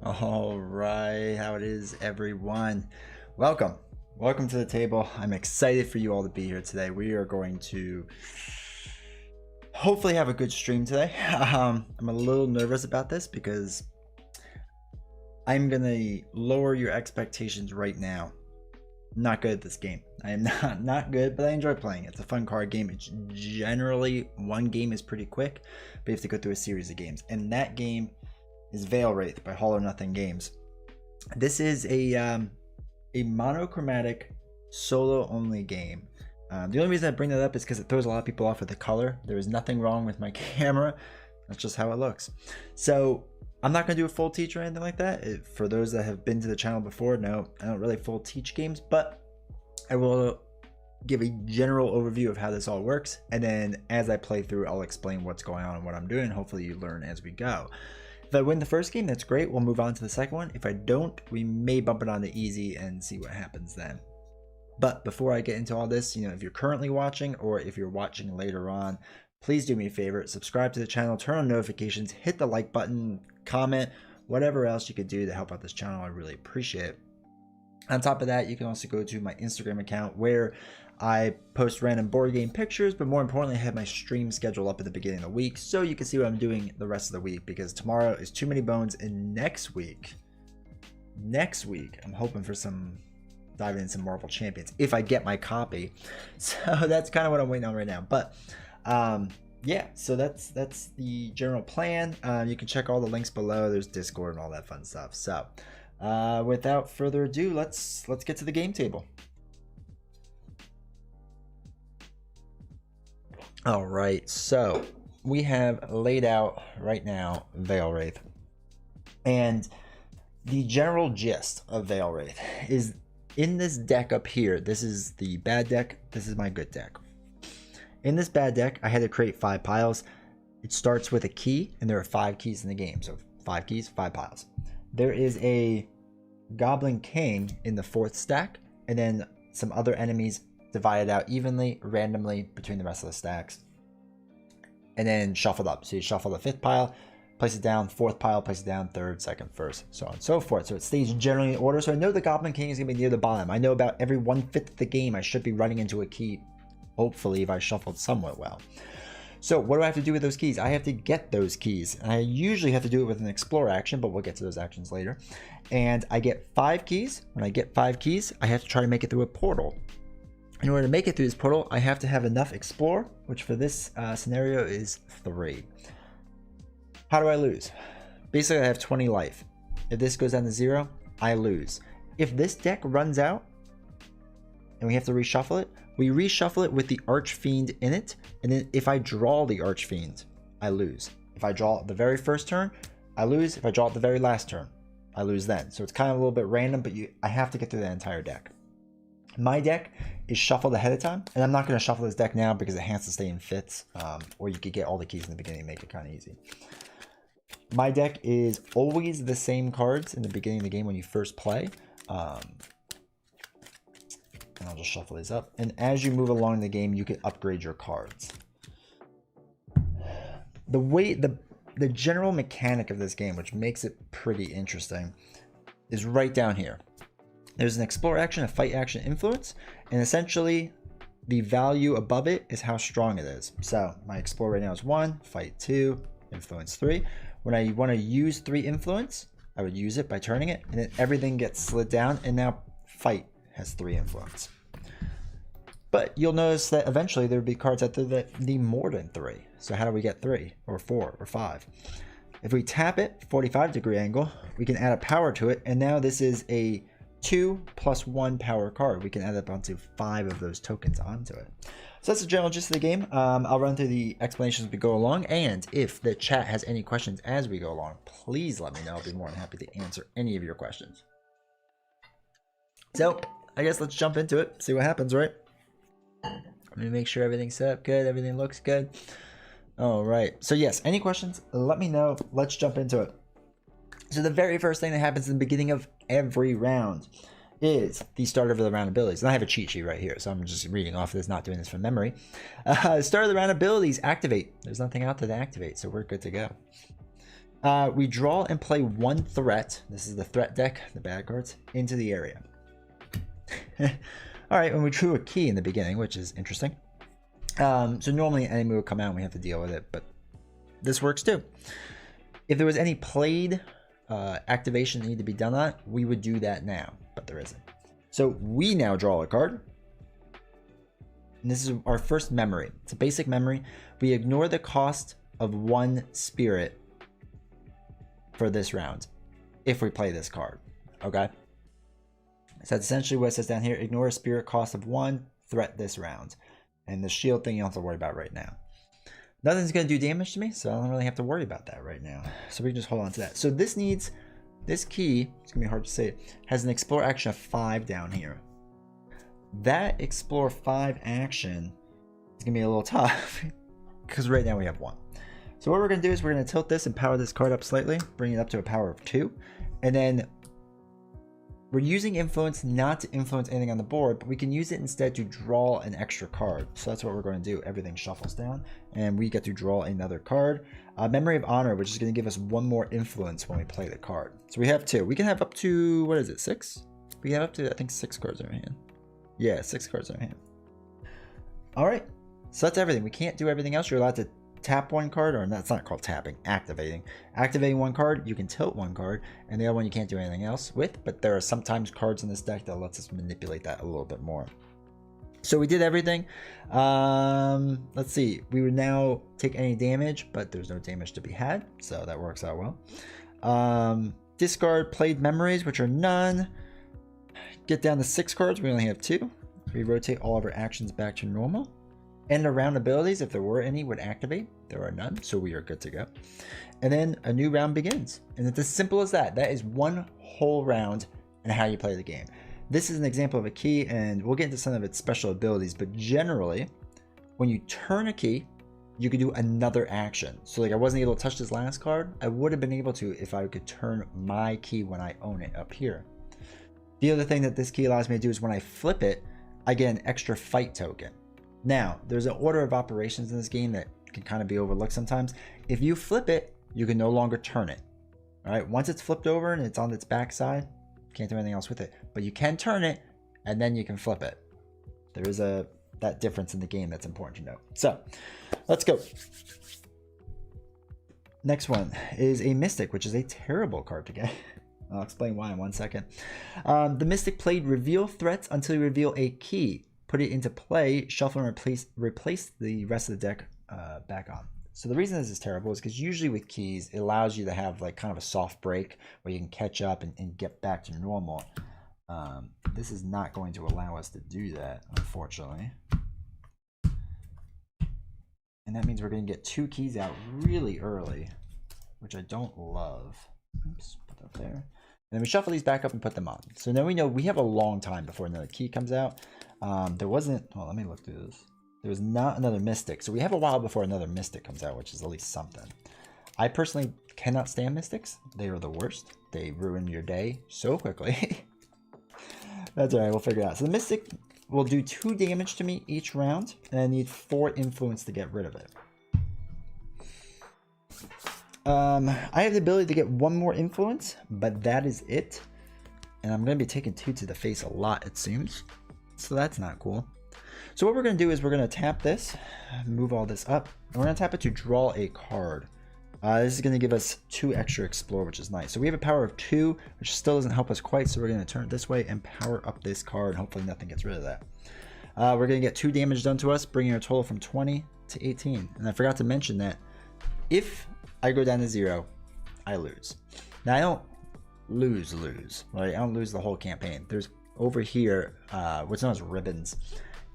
All right, how it is, everyone? Welcome to the table. I'm excited for you all to be here today. We are going to hopefully have a good stream today. I'm a little nervous about this because I'm gonna lower your expectations right now. Not good at this game. I am not good, but I enjoy playing it. It's a fun card game. It's generally one game is pretty quick, but you have to go through a series of games, and that game is Veilwraith by All or Nothing Games. This is a monochromatic solo only game. The only reason I bring that up is because it throws a lot of people off with the color. There is nothing wrong with my camera. That's just how it looks. So I'm not going to do a full teach or anything like that. For those that have been to the channel before, no, I don't really full teach games, but I will give a general overview of how this all works. And then as I play through, I'll explain what's going on and what I'm doing. Hopefully you learn as we go. If I win the first game, that's great. We'll move on to the second one. If I don't, we may bump it on to easy and see what happens then. But before I get into all this, if you're currently watching or if you're watching later on, please do me a favor, subscribe to the channel, turn on notifications, hit the like button, comment, whatever else you could do to help out this channel. I really appreciate it. On top of that, you can also go to my Instagram account where I post random board game pictures, but more importantly, I have my stream schedule up at the beginning of the week so you can see what I'm doing the rest of the week, because tomorrow is Too Many Bones, and next week, I'm hoping for diving in some Marvel Champions if I get my copy. So that's kind of what I'm waiting on right now. But yeah, so that's the general plan. You can check all the links below. There's Discord and all that fun stuff. So without further ado, let's get to the game table. All right, so we have laid out right now Veilwraith, and the general gist of Veilwraith is in this deck up here. This is the bad deck. This is my good deck. In this bad deck, I had to create 5 piles. It starts with a key, and there are 5 keys in the game. So 5 keys, 5 piles. There is a Goblin King in the 4th stack, and then some other enemies divided out evenly, randomly between the rest of the stacks, and then shuffled up. So you shuffle the 5th pile, place it down, 4th pile, place it down, 3rd, 2nd, 1st, so on and so forth. So it stays generally in order. So I know the Goblin King is going to be near the bottom. I know about every 1/5 of the game I should be running into a key, hopefully, if I shuffled somewhat well. So what do I have to do with those keys? I have to get those keys. I usually have to do it with an explore action, but we'll get to those actions later. And I get 5 keys. When I get 5 keys, I have to try to make it through a portal. In order to make it through this portal, I have to have enough explore, which for this scenario is 3. How do I lose? Basically, I have 20 life. If this goes down to 0, I lose. If this deck runs out and we have to reshuffle it, we reshuffle it with the Archfiend in it, and then if I draw the Archfiend, I lose. If I draw the very first turn, I lose. If I draw it the very last turn, I lose then. So it's kind of a little bit random, but I have to get through the entire deck. My deck is shuffled ahead of time, and I'm not going to shuffle this deck now because it has to stay in fits, or you could get all the keys in the beginning and make it kind of easy. My deck is always the same cards in the beginning of the game when you first play. And I'll just shuffle these up. And as you move along the game, you can upgrade your cards. The general mechanic of this game, which makes it pretty interesting, is right down here. There's an explore action, a fight action, influence, and essentially the value above it is how strong it is. So my explore right now is 1, fight 2, influence 3. When I want to use 3 influence, I would use it by turning it, and then everything gets slid down, and now fight has 3 influence. But you'll notice that eventually there would be cards out there that need more than 3. So how do we get 3 or 4 or 5? If we tap it 45-degree angle, we can add a power to it, and now this is a 2 + 1 power card. We can add up onto 5 of those tokens onto it. So that's the general gist of the game. I'll run through the explanations as we go along, and if the chat has any questions as we go along, please let me know. I'll be more than happy to answer any of your questions. So I guess let's jump into it, see what happens, right? Let me make sure everything's set up good, everything looks good. All right, so yes, any questions, let me know. Let's jump into it. So the very first thing that happens in the beginning of every round is the start of the round abilities. And I have a cheat sheet right here, so I'm just reading off of this, not doing this from memory. Start of the round abilities, activate. There's nothing out there to activate, so we're good to go. We draw and play 1 threat. This is the threat deck, the bad cards, into the area. All right, when we drew a key in the beginning, which is interesting. So normally an enemy will come out and we have to deal with it, but this works too. If there was any played activation that needed to be done on it, we would do that now, but there isn't. So we now draw a card. And this is our first memory. It's a basic memory. We ignore the cost of 1 spirit for this round if we play this card, okay? So that's essentially what it says down here. Ignore a spirit cost of 1, threat this round. And the shield thing you don't have to worry about right now. Nothing's going to do damage to me, so I don't really have to worry about that right now. So we can just hold on to that. So this key, it's going to be hard to say, has an explore action of 5 down here. That explore 5 action is going to be a little tough because right now we have 1. So what we're going to do is we're going to tilt this and power this card up slightly, bring it up to a power of 2. And then we're using influence not to influence anything on the board, but we can use it instead to draw an extra card. So that's what we're going to do. Everything shuffles down and we get to draw another card. Memory of Honor, which is going to give us 1 more influence when we play the card. So we have 2. We can have up to, what is it, 6? We can have up to, I think, 6 cards in our hand. Yeah, 6 cards in our hand. All right, so that's everything. We can't do everything else. You're allowed to tap 1 card, or that's not called tapping, activating. Activating 1 card, you can tilt 1 card, and the other one you can't do anything else with, but there are sometimes cards in this deck that lets us manipulate that a little bit more. So we did everything. Let's see, we would now take any damage, but there's no damage to be had, so that works out well. Discard played memories, which are none. Get down to 6 cards, we only have 2. We rotate all of our actions back to normal. End of round abilities, if there were any, would activate. There are none, so we are good to go. And then a new round begins. And it's as simple as that. That is 1 whole round and how you play the game. This is an example of a key, and we'll get into some of its special abilities, but generally, when you turn a key, you can do another action. So like I wasn't able to touch this last card, I would have been able to if I could turn my key when I own it up here. The other thing that this key allows me to do is when I flip it, I get an extra fight token. Now, there's an order of operations in this game that can kind of be overlooked sometimes. If you flip it, you can no longer turn it. All right, once it's flipped over and it's on its backside, you can't do anything else with it. But you can turn it, and then you can flip it. There is that difference in the game that's important to note. So, let's go. Next one is a Mystic, which is a terrible card to get. I'll explain why in 1 second. The Mystic played reveal threats until you reveal a key. Put it into play, shuffle and replace the rest of the deck back on. So the reason this is terrible is because usually with keys, it allows you to have like kind of a soft break where you can catch up and get back to normal. This is not going to allow us to do that, unfortunately. And that means we're going to get 2 keys out really early, which I don't love. Oops, put that there. And then we shuffle these back up and put them on. So now we know we have a long time before another key comes out. There wasn't, well, let me look through this. There was not another Mystic. So we have a while before another Mystic comes out, which is at least something. I personally cannot stand mystics. They are the worst. They ruin your day so quickly. That's alright, we'll figure it out. So the mystic will do 2 damage to me each round, and I need 4 influence to get rid of it. I have the ability to get 1 more influence, but that is it. And I'm going to be taking 2 to the face a lot, it seems. So that's not cool. So what we're going to do is we're going to tap this, move all this up, and we're going to tap it to draw a card. This is going to give us 2 extra explore, which is nice. So we have a power of 2, which still doesn't help us quite. So we're going to turn it this way and power up this card. Hopefully nothing gets rid of that. We're going to get 2 damage done to us, bringing our total from 20 to 18. And I forgot to mention that if I go down to 0, I lose. Now I don't lose, right? I don't lose the whole campaign. There's over here, what's known as ribbons.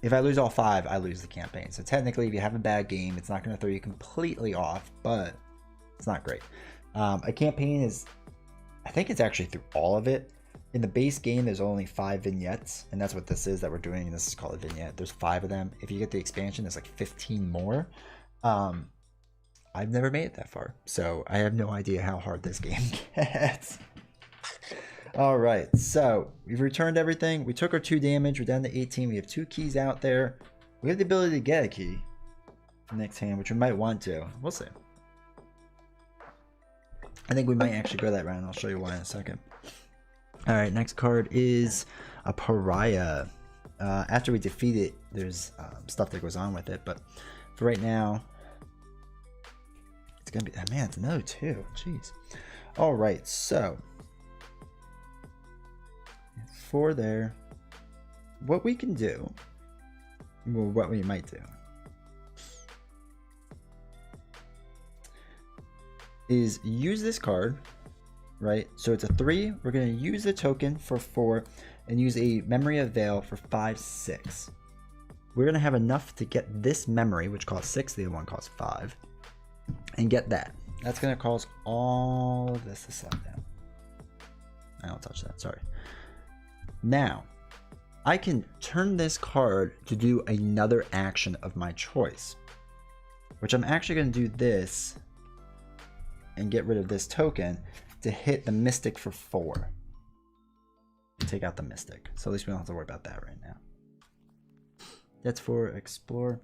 If I lose all 5, I lose the campaign. So technically, if you have a bad game, it's not going to throw you completely off, but it's not great. A campaign is, I think it's actually through all of it. In the base game, there's only 5 vignettes, and that's what this is that we're doing. This is called a vignette. There's 5 of them. If you get the expansion, there's like 15 more. I've never made it that far, so I have no idea how hard this game gets. All right, so we've returned everything. We took our 2 damage. We're down to 18. We have 2 keys out there. We have the ability to get a key next hand, which we might want to. We'll see. I think we might actually go that round. I'll show you why in a second. All right, next card is a pariah. After we defeat it, there's stuff that goes on with it, but for right now, it's gonna be, oh man, it's another 2. Jeez. All right, so for there, what we can do, well, what we might do, is use this card, right? So it's a 3. We're going to use the token for 4 and use a memory of Veil for 5, 6. We're going to have enough to get this memory, which costs 6, the other one costs 5, and get that. That's going to cause all of this to slide down. I don't touch that, sorry. Now, I can turn this card to do another action of my choice, which I'm actually going to do this and get rid of this token to hit the mystic for 4. Take out the mystic. So at least we don't have to worry about that right now. That's for explore.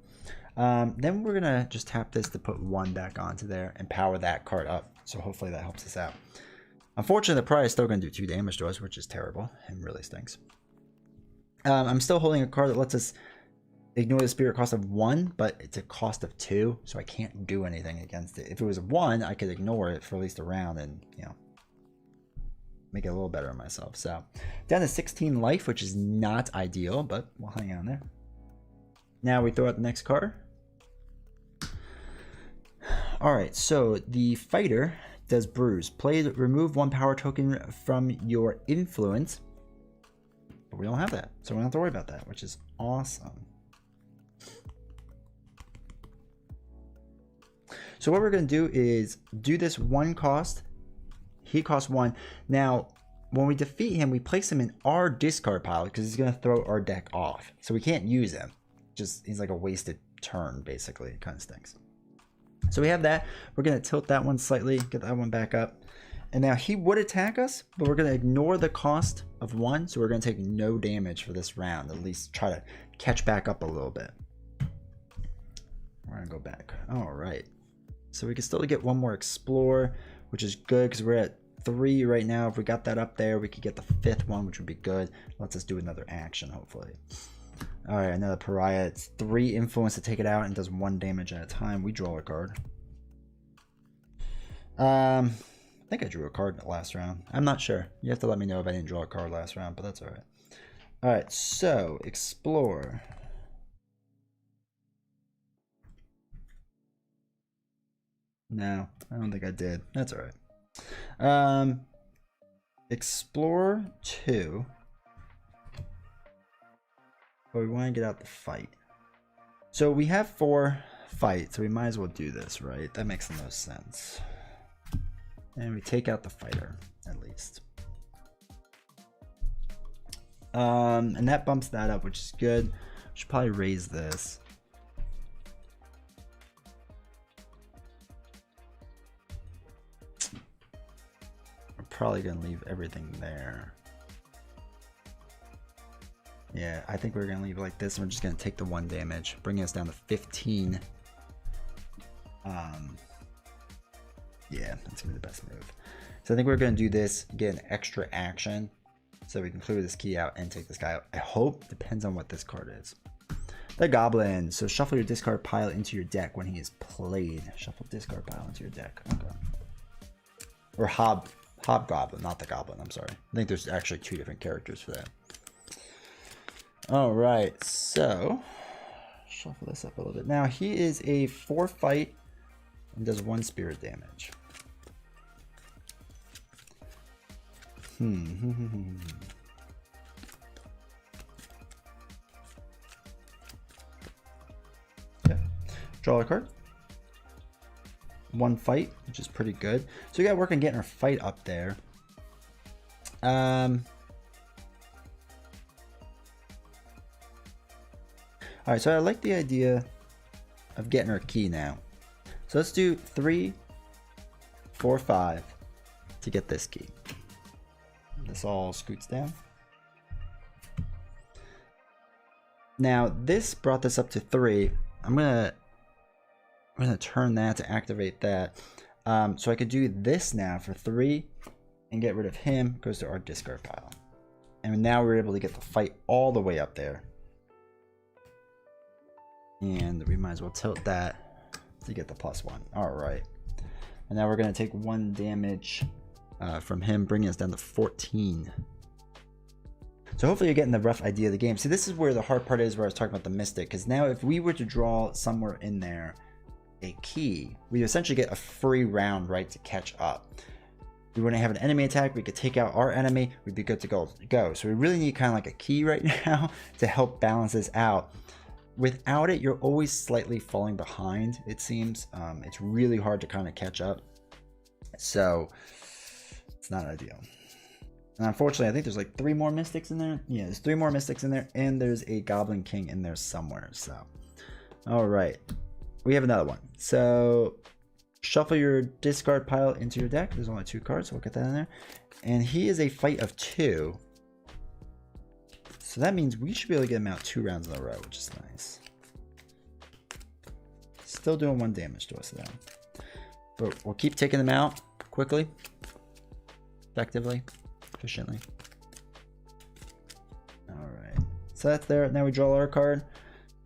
Then we're going to just tap this to put 1 back onto there and power that card up. So hopefully that helps us out. Unfortunately, the pariah is still going to do 2 damage to us, which is terrible and really stinks. I'm still holding a card that lets us ignore the spirit cost of 1, but it's a cost of 2, so I can't do anything against it. If it was 1, I could ignore it for at least a round and, you know, make it a little better on myself. So down to 16 life, which is not ideal, but we'll hang on there. Now we throw out the next card. All right, so the fighter does bruise. Remove 1 power token from your influence, but we don't have that, so we don't have to worry about that, which is awesome. So what we're going to do is do this 1 cost. He costs 1. Now, when we defeat him, we place him in our discard pile because he's going to throw our deck off. So we can't use him. Just, he's like a wasted turn, basically. It kind of stinks. So we have that. We're going to tilt that one slightly, get that one back up. And now he would attack us, but we're going to ignore the cost of 1. So we're going to take no damage for this round. At least try to catch back up a little bit. We're going to go back. All right. So we can still get 1 more explore, which is good because we're at 3 right now. If we got that up there, we could get the 5th one, which would be good. Lets us do another action, hopefully. All right, another pariah. It's 3 influence to take it out and does 1 damage at a time. We draw a card. I think I drew a card in the last round. I'm not sure. You have to let me know if I didn't draw a card last round, but that's all right. All right, so explore. No, I don't think I did. That's all right. Explore 2. But we want to get out the fight. So we have 4 fights, so we might as well do this, right? That makes the most sense. And we take out the fighter, at least. And that bumps that up, which is good. Should probably raise this. probably gonna leave everything there. Yeah, I think we're gonna leave it like this, and we're just gonna take the 1 damage, bringing us down to 15. Yeah, that's gonna be the best move. So I think we're gonna do this, get an extra action, so we can clear this key out and take this guy out. I hope, depends on what this card is. The Goblin. So shuffle your discard pile into your deck when he is played. Shuffle discard pile into your deck. Okay. Or Hobgoblin, not the Goblin. I'm sorry. I think there's actually 2 different characters for that. All right. So shuffle this up a little bit. Now he is a 4 fight and does 1 spirit damage. Okay. Draw a card. 1 fight, which is pretty good. So we got to work on getting our fight up there. All right, so I like the idea of getting our key now. So let's do 3, 4, 5 to get this key. This all scoots down. Now this brought this up to 3. I'm gonna turn that to activate that. So I could do this now for 3 and get rid of him. Goes to our discard pile. And now we're able to get the fight all the way up there. And we might as well tilt that to get the +1. All right. And now we're going to take 1 damage from him, bringing us down to 14. So hopefully you're getting the rough idea of the game. See, this is where the hard part is, where I was talking about the Mystic. Because now if we were to draw somewhere in there a key, we essentially get a free round, right, to catch up. We wouldn't have an enemy attack. We could take out our enemy. We'd be good to go. So we really need kind of like a key right now to help balance this out. Without it, you're always slightly falling behind, it seems. It's really hard to kind of catch up. So it's not ideal. And unfortunately, I think there's like 3 more Mystics in there. Yeah, there's 3 more Mystics in there, and there's a Goblin King in there somewhere. So, all right. We have another one. So shuffle your discard pile into your deck. There's only 2 cards, so we'll get that in there. And he is a fight of 2. So that means we should be able to get him out 2 rounds in a row, which is nice. Still doing 1 damage to us though. But we'll keep taking them out quickly, effectively, efficiently. Alright. So that's there. Now we draw our card.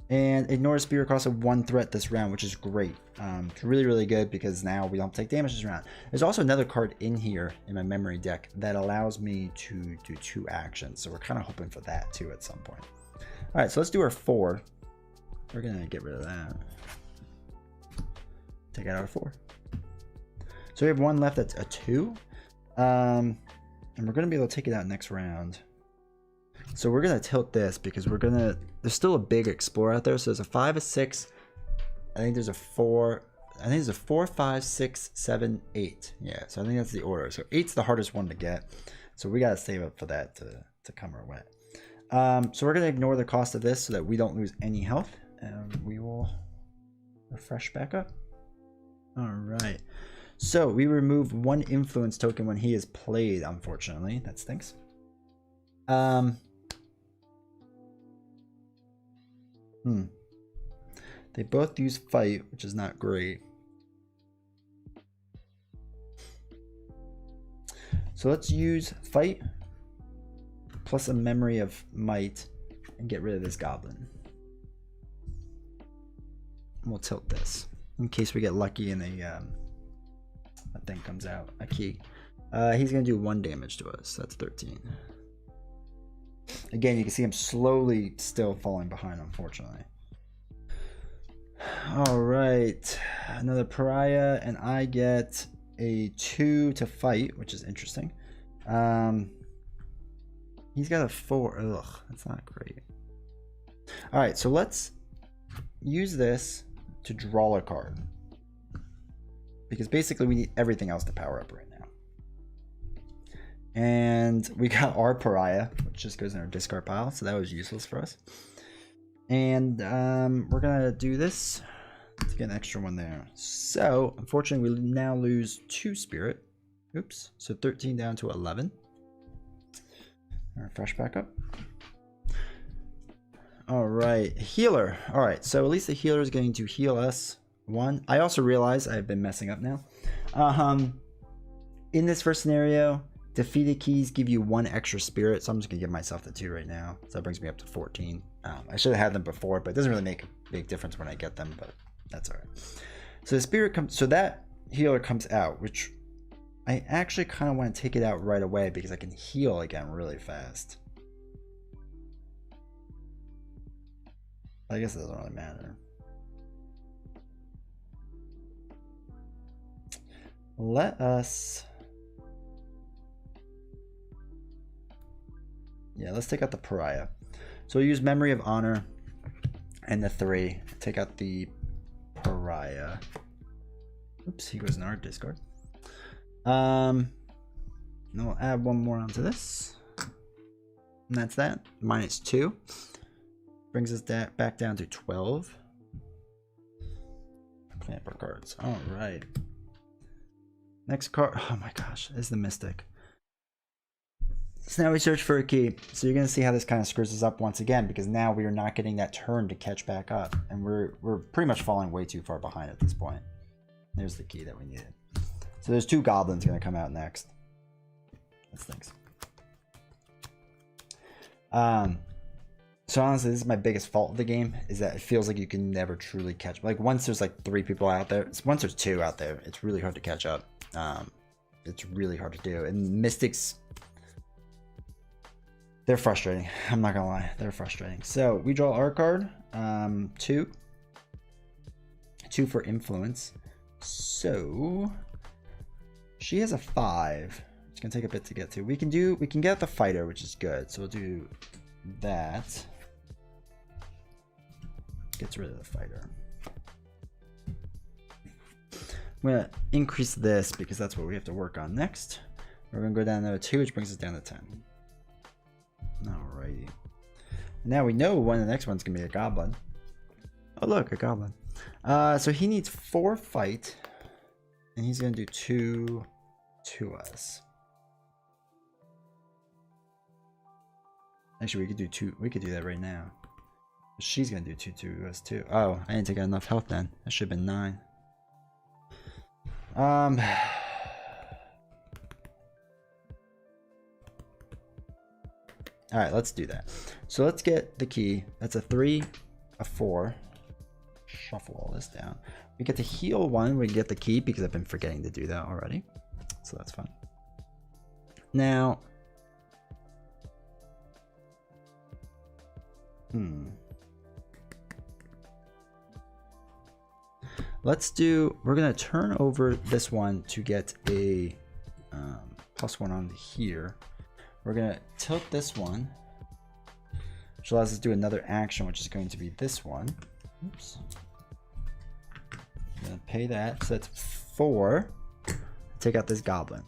And ignore spirit cost of 1 threat this round, which is great. It's really, really good because now we don't take damage this round. There's also another card in here in my memory deck that allows me to do 2 actions. So we're kind of hoping for that too at some point. All right, so let's do our 4. We're going to get rid of that. Take out our 4. So we have 1 left that's a 2. And we're going to be able to take it out next round. So we're going to tilt this because we're going to... There's still a big explorer out there. So there's a 5, a 6. I think there's a 4. I think there's a 4, 5, 6, 7, 8. Yeah, so I think that's the order. So 8's the hardest one to get. So we got to save up for that to come our way. So we're going to ignore the cost of this so that we don't lose any health. And we will refresh back up. All right. So we remove 1 influence token when he is played, unfortunately. That stinks. They both use fight, which is not great. So let's use fight plus a memory of might and get rid of this goblin. And we'll tilt this in case we get lucky and a thing comes out, a key. He's gonna do 1 damage to us. That's 13. Again, you can see him slowly still falling behind, unfortunately. All right, another pariah, and I get a 2 to fight, which is interesting. He's got a 4. Ugh, that's not great. All right, so let's use this to draw a card, because basically we need everything else to power up right now. And we got our pariah, which just goes in our discard pile, so that was useless for us. And we're gonna do this to get an extra 1 there. So unfortunately we now lose 2 spirit. Oops. So 13 down to 11. Refresh back up. All right, healer. All right, so at least the healer is going to heal us. 1. I also realize I've been messing up now. In this first scenario, defeated keys give you 1 extra spirit, so I'm just gonna give myself the 2 right now. So that brings me up to 14. I should have had them before, but it doesn't really make a big difference when I get them, but that's all right. So the spirit comes, so that healer comes out, which I actually kind of want to take it out right away because I can heal again really fast. I guess it doesn't really matter. Let us... Yeah, let's take out the pariah. So we'll use Memory of Honor and the 3. Take out the pariah. Oops, he goes in our discard. Then we'll add 1 more onto this. And that's that. -2. Brings us back down to 12. Plant our cards. All right. Next card. Oh my gosh, is the Mystic. So now we search for a key. So you're going to see how this kind of screws us up once again, because now we are not getting that turn to catch back up. And we're pretty much falling way too far behind at this point. There's the key that we needed. So there's 2 goblins going to come out next. That stinks. So honestly, this is my biggest fault of the game, is that it feels like you can never truly catch. Like once there's like 3 people out there, once there's 2 out there, it's really hard to catch up. It's really hard to do. And Mystics, they're frustrating. I'm not gonna lie, they're frustrating. So we draw our card, 2 for influence. So she has a 5. It's gonna take a bit to get to. We can get the fighter, which is good. So we'll do that. Gets rid of the fighter. I'm gonna increase this because that's what we have to work on next. We're gonna go down to 2, which brings us down to 10. Alrighty. Now we know when the next one's gonna be a goblin. Oh look, a goblin. So he needs 4 fight, and he's gonna do 2 to us. Actually, we could do 2. We could do that right now. She's gonna do 2 to us too. Oh, I didn't take out enough health then. That should have been 9. Alright, let's do that. So let's get the key. That's a 3, a 4. Shuffle all this down. We get to heal 1. We get the key because I've been forgetting to do that already. So that's fun. Now, we're gonna turn over this one to get a +1 on here. We're gonna tilt this one, which allows us to do another action, which is going to be this one. Oops. I'm gonna pay that, so that's 4. Take out this goblin.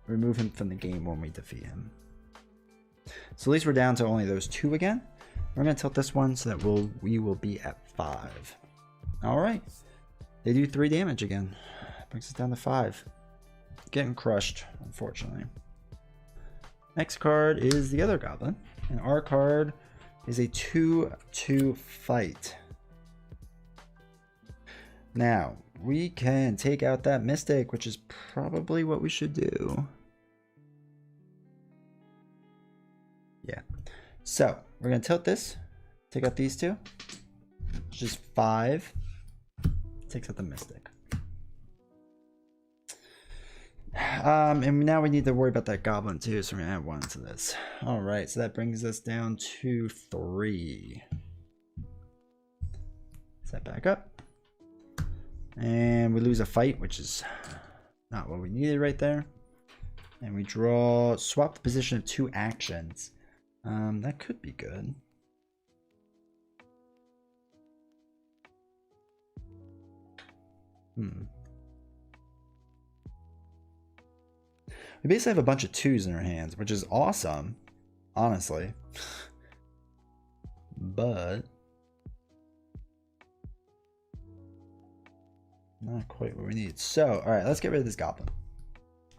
Remove him from the game when we defeat him. So at least we're down to only those 2 again. We're gonna tilt this one so that we will be at 5. All right. They do 3 damage again. Brings us down to 5. Getting crushed, unfortunately. Next card is the other goblin, and our card is a 2/2 fight. Now we can take out that Mystic, which is probably what we should do. Yeah. So we're gonna tilt this, take out these 2, which is 5. Takes out the Mystic. And now we need to worry about that goblin too, so we're gonna add 1 to this. All right, so that brings us down to 3. Set back up, and we lose a fight, which is not what we needed right there. And we swap the position of 2 actions. That could be good. We basically have a bunch of 2s in our hands, which is awesome, honestly. But not quite what we need. So, all right, let's get rid of this goblin.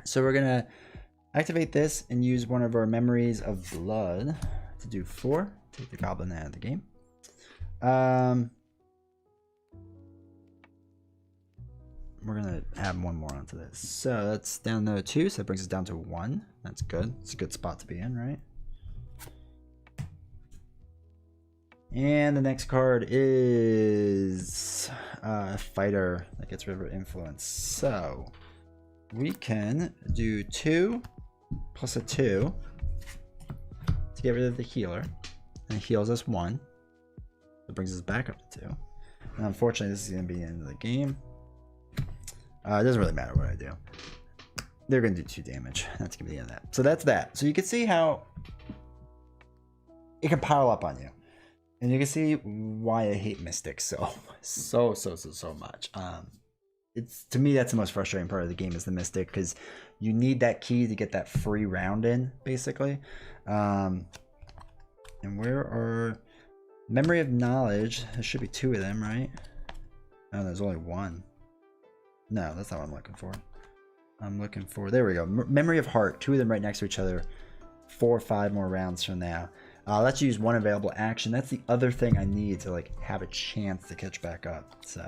So we're gonna activate this and use one of our memories of blood to do 4. Take the goblin out of the game. We're gonna add one more onto this. So that's down to 2, so that brings us down to 1. That's good. It's a good spot to be in, right? And the next card is a fighter that gets rid of influence. So we can do 2 plus a 2 to get rid of the healer, and it heals us 1. That brings us back up to 2. And unfortunately, this is going to be the end of the game. It doesn't really matter what I do. They're going to do 2 damage. That's going to be the end of that. So that's that. So you can see how it can pile up on you. And you can see why I hate Mystics so much. It's, to me, that's the most frustrating part of the game is the Mystic, because you need that key to get that free round in, basically. And where are Memory of Knowledge? There should be 2 of them, right? Oh, there's only 1. No, that's not what I'm looking for. I'm looking for, there we go. Memory of Heart, 2 of them right next to each other. 4 or 5 more rounds from now. Let's use 1 available action. That's the other thing I need to like have a chance to catch back up. So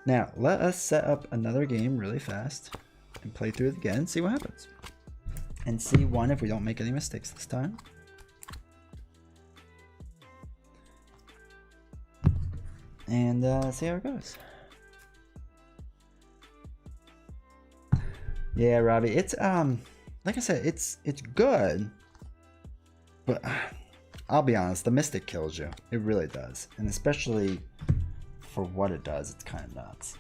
now let us set up another game really fast and play through it again, see what happens, and see if we don't make any mistakes this time. And see how it goes. Yeah, Robbie, it's like I said, it's good, but I'll be honest, the Mystic kills you. It really does, and especially for what it does, it's kind of nuts.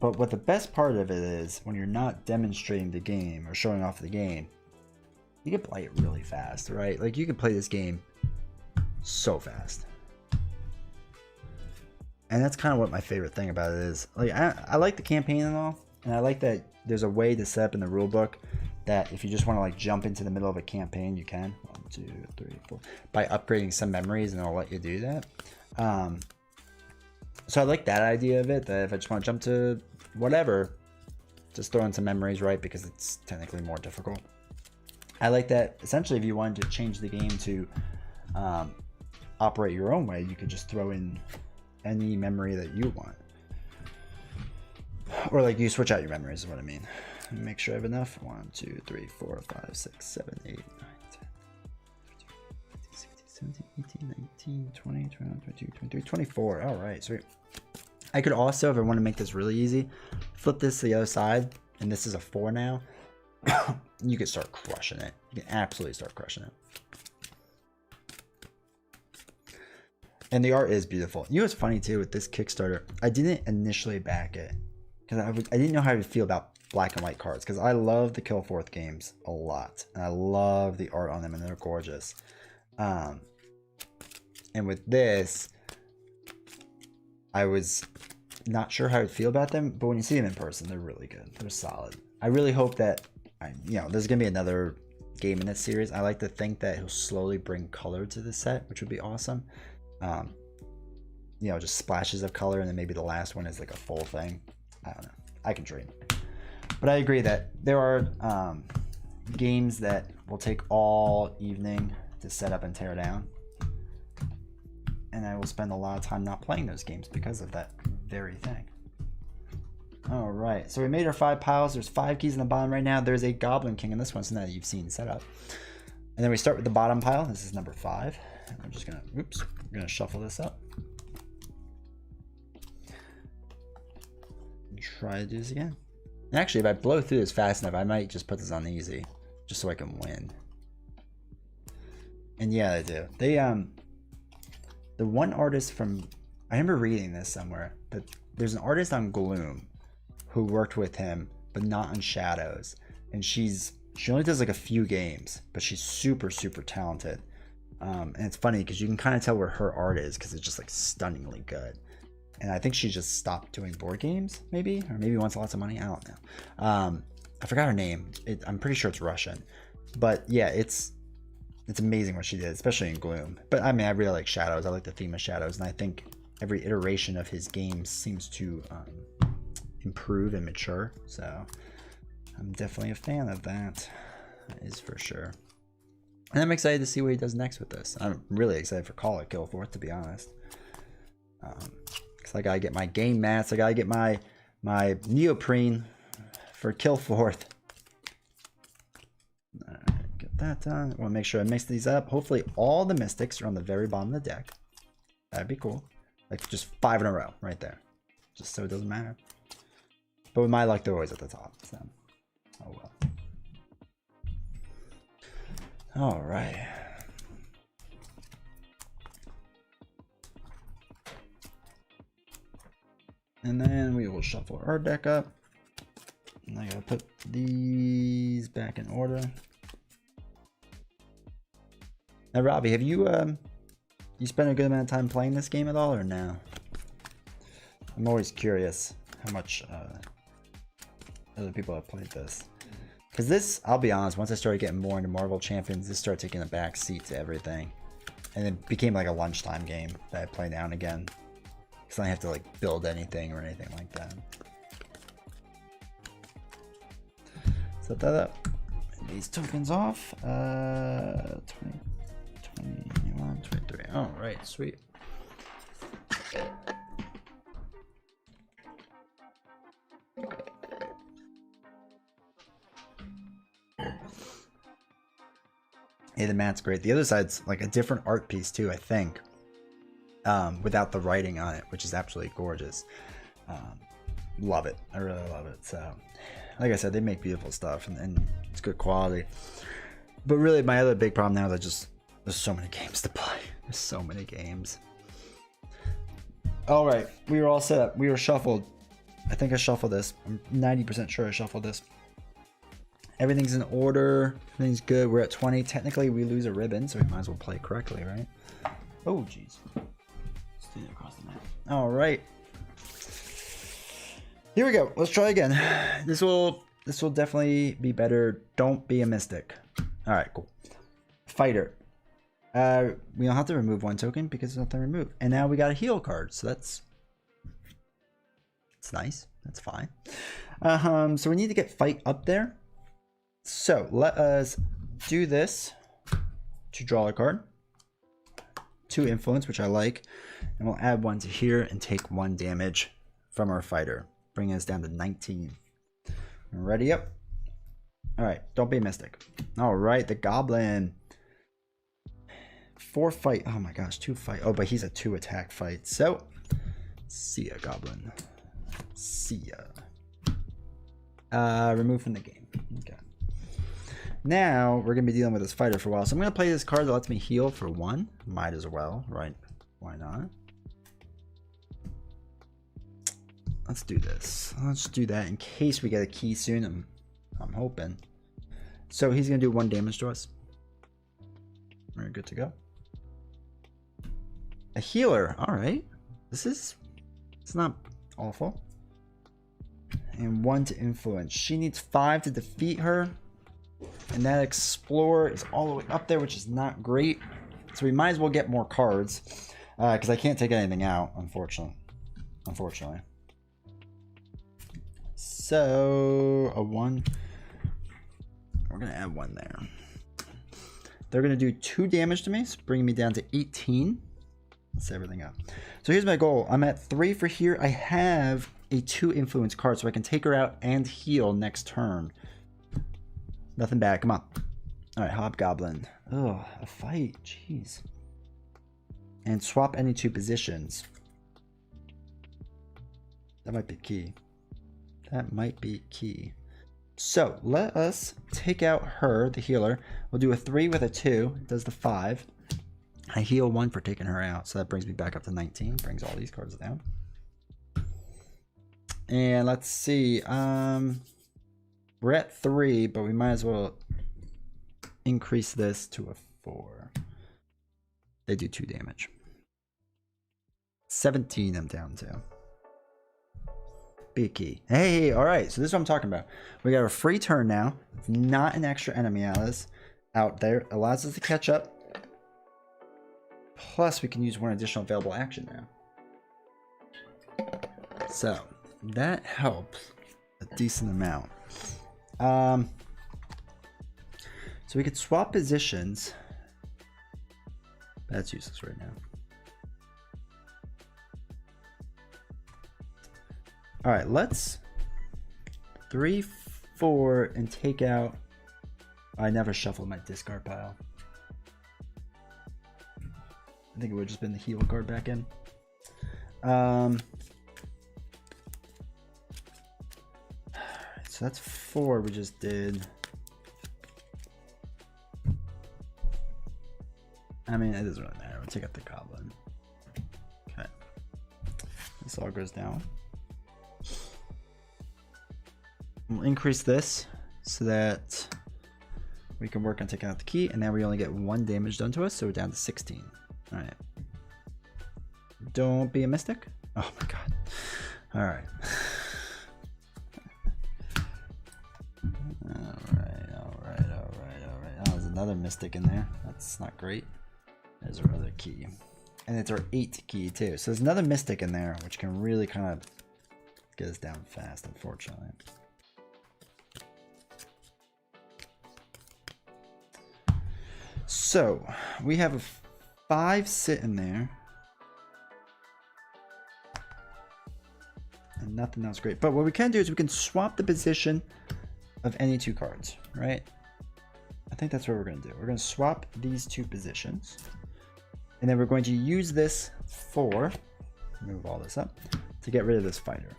But what the best part of it is, when you're not demonstrating the game or showing off the game, you can play it really fast, right? Like you can play this game so fast. And that's kind of what my favorite thing about it is. Like I like the campaign and all, and I like that there's a way to set up in the rulebook that if you just want to like jump into the middle of a campaign, you can. 1, 2, 3, 4. By upgrading some memories, and it'll let you do that. So I like that idea of it. That if I just want to jump to whatever, just throw in some memories, right? Because it's technically more difficult. I like that. Essentially, if you wanted to change the game to operate your own way, you could just throw in any memory that you want, or like you switch out your memories is what I mean. Let me make sure I have enough. 1, 2, 3, 4, 5, 6, 7, 8, 9, 10, 15, 16, 17, 18, 19, 20, 21, 22, 23, 24. All right, sweet. I could also, if I want to make this really easy, flip this to the other side, and this is a 4 now. You can start crushing it. You can absolutely start crushing it. And the art is beautiful. You know what's funny too with this Kickstarter? I didn't initially back it because I didn't know how to feel about black and white cards, because I love the Kill Forth games a lot, and I love the art on them, and they're gorgeous. And with this, I was not sure how I'd feel about them, but when you see them in person, they're really good. They're solid. I really hope that there's gonna be another game in this series. I like to think that he'll slowly bring color to the set, which would be awesome. Just splashes of color, and then maybe the last one is like a full thing. I don't know. I can dream. But I agree that there are games that will take all evening to set up and tear down. And I will spend a lot of time not playing those games because of that very thing. All right, so we made our 5 piles. There's 5 keys in the bottom right now. There's a Goblin King in this one, so that you've seen set up. And then we start with the bottom pile. This is number 5. I'm just gonna, we're gonna shuffle this up. And try to do this again. And actually, if I blow through this fast enough, I might just put this on easy, just so I can win. And yeah, they do. They the one artist from, I remember reading this somewhere, that there's an artist on Gloom who worked with him, but not on Shadows. And she only does like a few games, but she's super, super talented. And it's funny because you can kind of tell where her art is, because it's just like stunningly good. And I think she just stopped doing board games, maybe, or maybe wants lots of money. I don't know. I forgot her name. I'm pretty sure it's Russian, but yeah, it's amazing what she did, especially in Gloom. But I mean, I really like Shadows. I like the theme of Shadows, and I think every iteration of his games seems to improve and mature. So I'm definitely a fan of that. That is for sure. And I'm excited to see what he does next with this. I'm really excited for Call of Killforth, to be honest. Because I gotta get my game mats. I gotta get my neoprene for Killforth. Alright, get that done. I want to make sure I mix these up. Hopefully all the mystics are on the very bottom of the deck. That'd be cool. Like just 5 in a row right there. Just so it doesn't matter. But with my luck, they're always at the top. So, oh well. All right. And then we will shuffle our deck up. And I gotta put these back in order. Now, Robbie, have you spent a good amount of time playing this game at all, or no? I'm always curious how much other people have played this. Because this, I'll be honest, once I started getting more into Marvel Champions, this started taking a back seat to everything. And it became like a lunchtime game that I play now and again. Because I don't have to like build anything or anything like that. Set that up. And these tokens off. 20, 21, 23. Alright, sweet. Hey, the mat's great. The other side's like a different art piece too, I think. Without the writing on it, which is absolutely gorgeous. Love it. I really love it. So, like I said, they make beautiful stuff and it's good quality. But really, my other big problem now is there's so many games to play. There's so many games. All right, we were all set up. We were shuffled. I think I shuffled this. I'm 90% sure I shuffled this. Everything's in order. Everything's good. We're at 20. Technically, we lose a ribbon, so we might as well play correctly, right? Oh, jeez. Let's do it across the map. All right. Here we go. Let's try again. This will definitely be better. Don't be a mystic. All right, cool. Fighter. We don't have to remove 1 token because there's nothing to remove. And now we got a heal card, so it's nice. That's fine. So we need to get fight up there. So let us do this to draw a card. 2 influence, which I like. And we'll add 1 to here and take 1 damage from our fighter, bringing us down to 19. Ready up? All right, don't be a mystic. All right, the goblin. 4 fight. Oh my gosh, 2 fight. Oh, but he's a 2 attack fight. So, see ya, goblin. See ya. Remove from the game. Okay. Now we're gonna be dealing with this fighter for a while. So I'm gonna play this card that lets me heal for 1. Might as well, right? Why not? Let's do this. Let's do that in case we get a key soon. I'm hoping. So he's gonna do 1 damage to us. We're good to go. A healer. All right. It's not awful. And 1 to influence. She needs 5 to defeat her. And that explorer is all the way up there, which is not great. So we might as well get more cards. Because I can't take anything out, unfortunately. So a 1. We're going to add 1 there. They're going to do 2 damage to me, so bringing me down to 18. Let's set everything up. So here's my goal. I'm at 3 for here. I have a 2 influence card, so I can take her out and heal next turn. Nothing bad. Come on. All right, Hobgoblin. Oh, a fight. Jeez. And swap any 2 positions. That might be key. That might be key. So let us take out her, the healer. We'll do a 3 with a 2. It does the 5. I heal 1 for taking her out. So that brings me back up to 19. Brings all these cards down. And let's see. We're at 3, but we might as well increase this to a 4. They do 2 damage. 17 I'm down to. Big key. Hey, all right. So this is what I'm talking about. We got a free turn now. It's not an extra enemy out there. Allows us to catch up. Plus, we can use 1 additional available action now. So, that helps a decent amount. So we could swap positions. That's useless right now. All right, let's 3, 4 and take out. I never shuffled my discard pile. I think it would have just been the heal card back in. So that's 4 we just did. I mean, it doesn't really matter. We'll take out the goblin. Okay. This all goes down. We'll increase this so that we can work on taking out the key, and now we only get 1 damage done to us, so we're down to 16. All right. Don't be a mystic. Oh my god. All right. All right. Oh, there's another mystic in there. That's not great. There's our other key. And it's our 8 key too. So there's another mystic in there, which can really kind of get us down fast, unfortunately. So we have a 5 sitting there. And nothing else great. But what we can do is we can swap the position of any 2 cards, right? I think that's what we're going to do. We're going to swap these 2 positions. And then we're going to use this for, move all this up, to get rid of this fighter.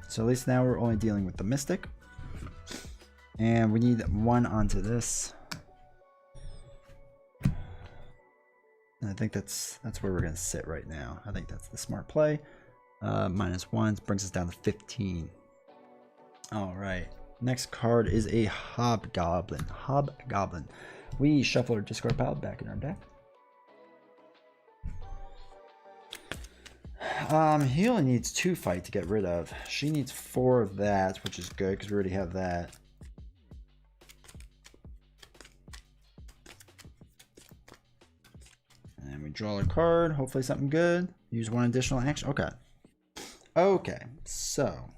So at least now we're only dealing with the mystic. And we need 1 onto this. And I think that's where we're going to sit right now. I think that's the smart play. -1 brings us down to 15. All right. Next card is a Hobgoblin. Hobgoblin. We shuffle our discard pile back in our deck. He only needs 2 fight to get rid of. She needs 4 of that, which is good because we already have that. And we draw a card. Hopefully something good. Use 1 additional action. Okay. Okay, so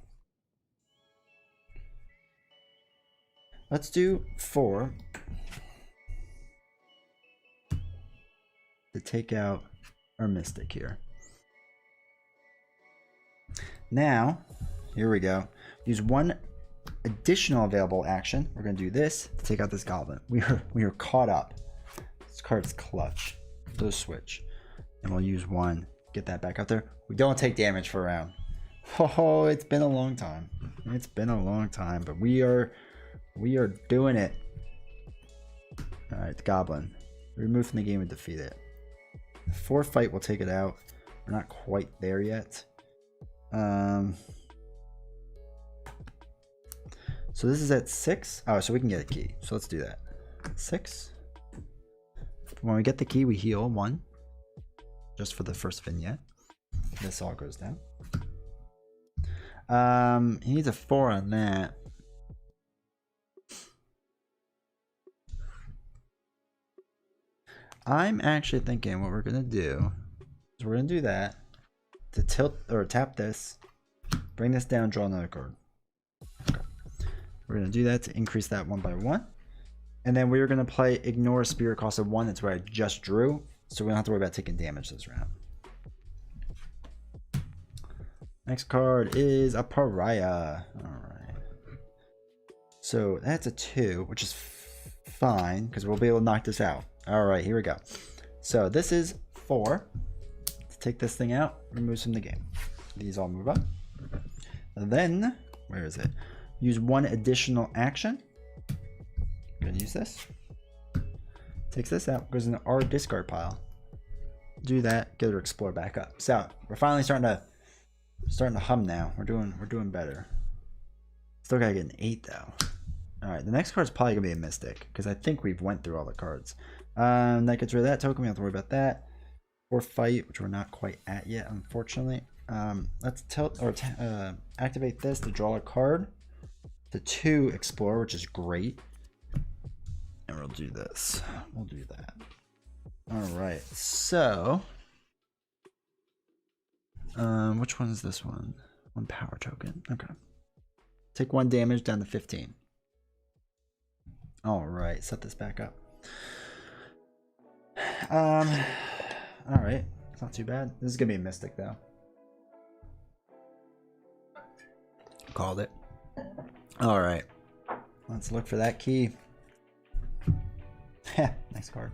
let's do 4 to take out our mystic here. Now, here we go. Use 1 additional available action. We're going to do this to take out this goblin. We are caught up. This card's clutch. So switch. And we'll use 1. Get that back out there. We don't take damage for a round. Oh, it's been a long time. It's been a long time, but we are doing it. All right, the goblin. Remove from the game and defeat it. 4 fight will take it out. We're not quite there yet. So this is at 6. Oh, so we can get a key. So let's do that. 6. When we get the key, we heal 1. Just for the first vignette. This all goes down. He needs a 4 on that. I'm actually thinking what we're gonna do is we're gonna do that to tilt or tap this, bring this down, draw another card. Okay. We're gonna do that to increase that 1 by 1, and then we're gonna play ignore spirit cost of 1. That's where I just drew, so we don't have to worry about taking damage this round. Next card is a pariah. Alright. So that's a 2, which is fine, because we'll be able to knock this out. Alright, here we go. So this is 4. To take this thing out, removes from the game. These all move up. And then, where is it? Use 1 additional action. I'm gonna use this. Takes this out, goes into our discard pile. Do that, get her explore back up. So we're finally starting to hum now. We're doing better. Still gotta get an 8 though. All right, the next card's probably gonna be a mystic because I think we've went through all the cards. That gets rid of that token. We don't have to worry about that. 4 fight, which we're not quite at yet, unfortunately. Let's tilt or activate this to draw a card. To 2 explore, which is great. And we'll do this. We'll do that. All right, so which one is this one? 1 power token. Okay. Take 1 damage down to 15. All right, set this back up. All right, it's not too bad. This is gonna be a mystic though. Called it. All right, let's look for that key. Nice card.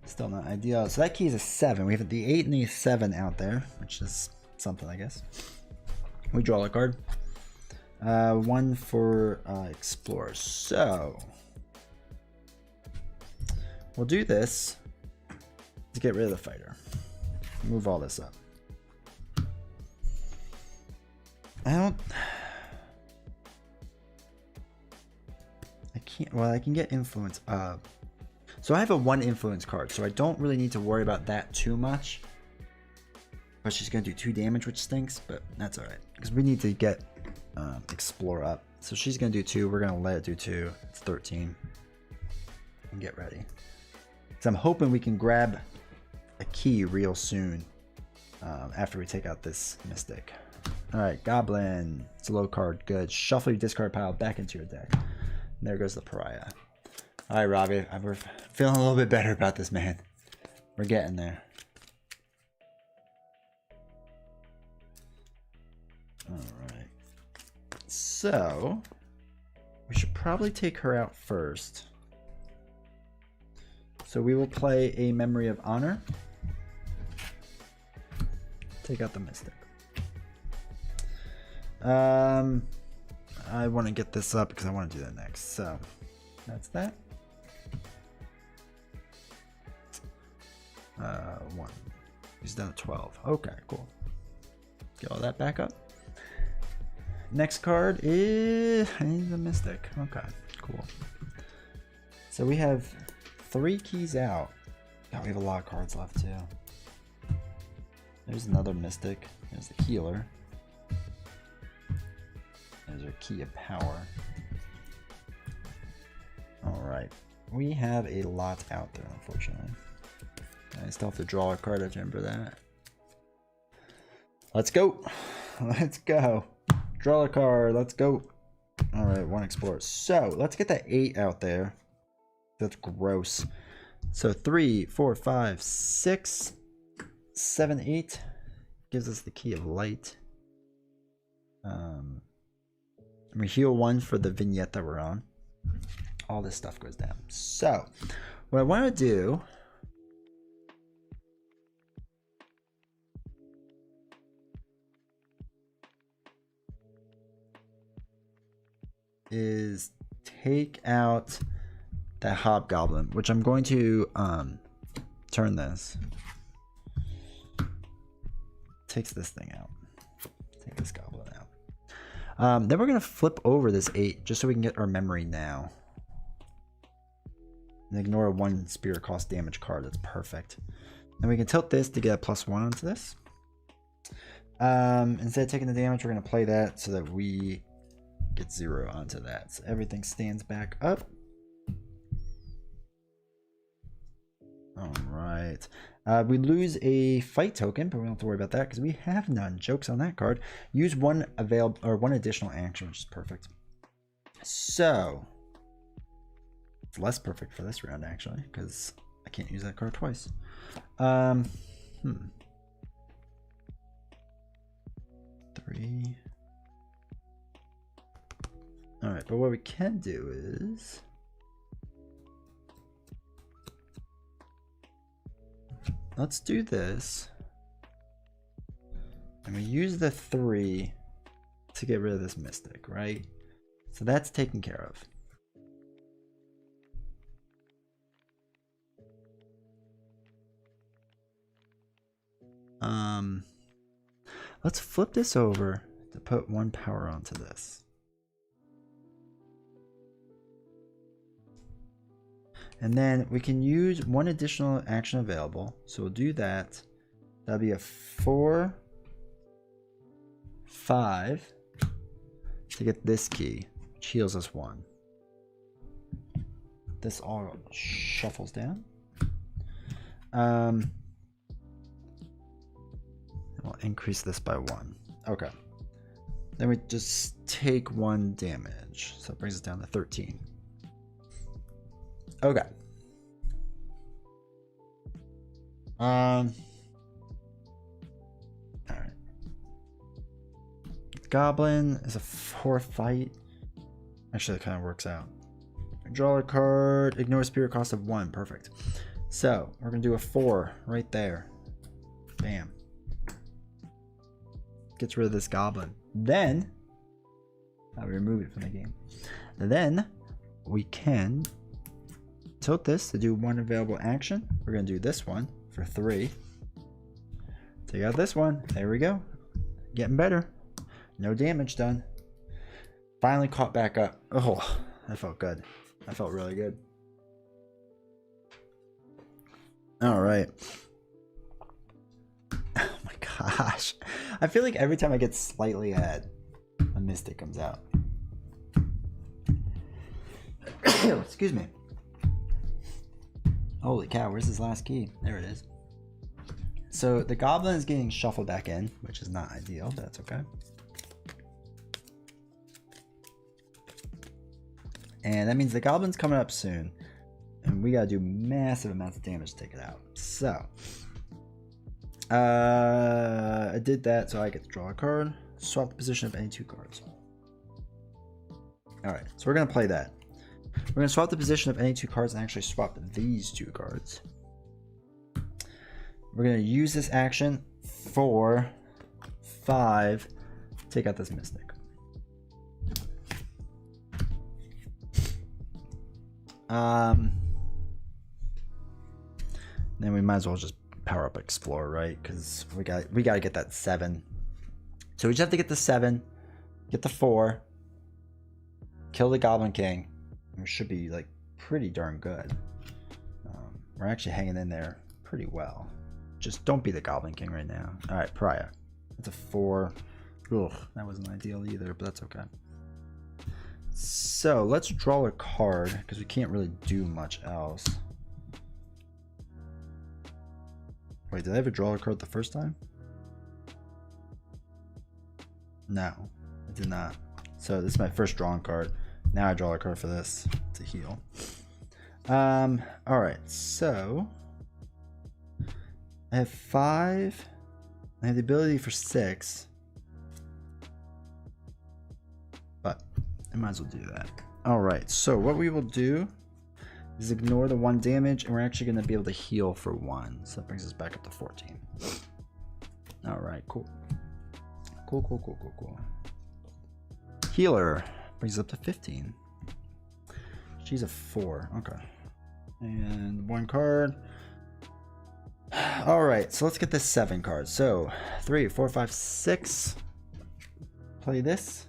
Still not ideal. So that key is a 7. We have the 8 and the 7 out there, which is something, I guess. We draw a card. 1 for Explorer. So we'll do this to get rid of the fighter. Move all this up. I can't. Well, I can get influence up. So I have a 1 influence card, so I don't really need to worry about that too much. But she's gonna do 2 damage, which stinks, but that's alright. Because we need to get Explore up. So she's gonna do 2, we're gonna let it do 2. It's 13. And get ready. So I'm hoping we can grab a key real soon after we take out this Mystic. Alright, Goblin. It's a low card, good. Shuffle your discard pile back into your deck. And there goes the Pariah. Alright, Robbie, we're feeling a little bit better about this, man. We're getting there. Alright. So, we should probably take her out first. So we will play a Memory of Honor. Take out the Mystic. I want to get this up because I want to do that next. So, that's that. 1. He's down to 12. Okay, cool. Get all that back up. Next card is I need the Mystic. Okay, cool. So we have 3 keys out. God, we have a lot of cards left too. There's another Mystic. There's the Healer. There's our Key of Power. Alright. We have a lot out there, unfortunately. I still have to draw a card, I remember that. Let's go. Let's go. Draw a card. Let's go. Alright, 1 Explorer. So, let's get that 8 out there. That's gross. So, 3, 4, 5, 6, 7, 8. Gives us the Key of Light. We heal 1 for the vignette that we're on. All this stuff goes down. So, what I want to do is take out that Hobgoblin, which I'm going to turn this. Takes this thing out. Take this goblin out. Then we're going to flip over this 8 just so we can get our memory now. And ignore a 1 spirit cost damage card. That's perfect. And we can tilt this to get a +1 onto this. Instead of taking the damage, we're going to play that so that we get 0 onto that. So everything stands back up. Alright. We lose a fight token, but we don't have to worry about that because we have none. Jokes on that card. Use 1 available or 1 additional action, which is perfect. So it's less perfect for this round actually, because I can't use that card twice. 3. Alright, but what we can do is let's do this. And we use the 3 to get rid of this Mystic, right? So that's taken care of. Let's flip this over to put 1 power onto this. And then we can use 1 additional action available. So we'll do that. That'll be a 4, 5 to get this key, which heals us 1. This all shuffles down. We'll increase this by 1. Okay. Then we just take 1 damage. So it brings us down to 13. Okay. Alright. Goblin is a 4 fight. Actually, that kind of works out. Draw a card, ignore spirit cost of 1. Perfect. So we're gonna do a 4 right there. Bam. Gets rid of this goblin. Then I remove it from the game. Then we can tilt this to do 1 available action. We're gonna do this one for 3. Take out this one. There we go. Getting better. No damage done. Finally caught back up. Oh, that felt good. That felt really good. All right. Oh my gosh. I feel like every time I get slightly ahead, a mystic comes out. Excuse me. Holy cow, where's his last key? There it is. So the goblin is getting shuffled back in, which is not ideal, but that's okay. And that means the goblin's coming up soon. And we gotta do massive amounts of damage to take it out. So I did that so I get to draw a card. Swap the position of any 2 cards. Alright, so we're gonna play that. We're gonna swap the position of any 2 cards and actually swap these 2 cards. We're gonna use this action for 5. Take out this mystic. Then we might as well just power up Explore, right? Because we gotta get that 7. So we just have to get the 7, get the 4, kill the Goblin King. And we should be like pretty darn good. We're actually hanging in there pretty well. Just don't be the Goblin King right now. All right, Pariah. That's a 4. Ugh, that wasn't ideal either, but that's okay. So let's draw a card because we can't really do much else. Wait, did I ever draw a card the first time? No, I did not. So this is my first drawn card. Now I draw a card for this to heal. All right, so I have 5. I have the ability for 6. But I might as well do that. All right, so what we will do is ignore the 1 damage, and we're actually going to be able to heal for 1. So that brings us back up to 14. All right, cool. Cool. Healer brings us up to 15. She's a 4. Okay. And 1 card. All right, so let's get this 7 cards. So 3, 4, 5, 6. Play this.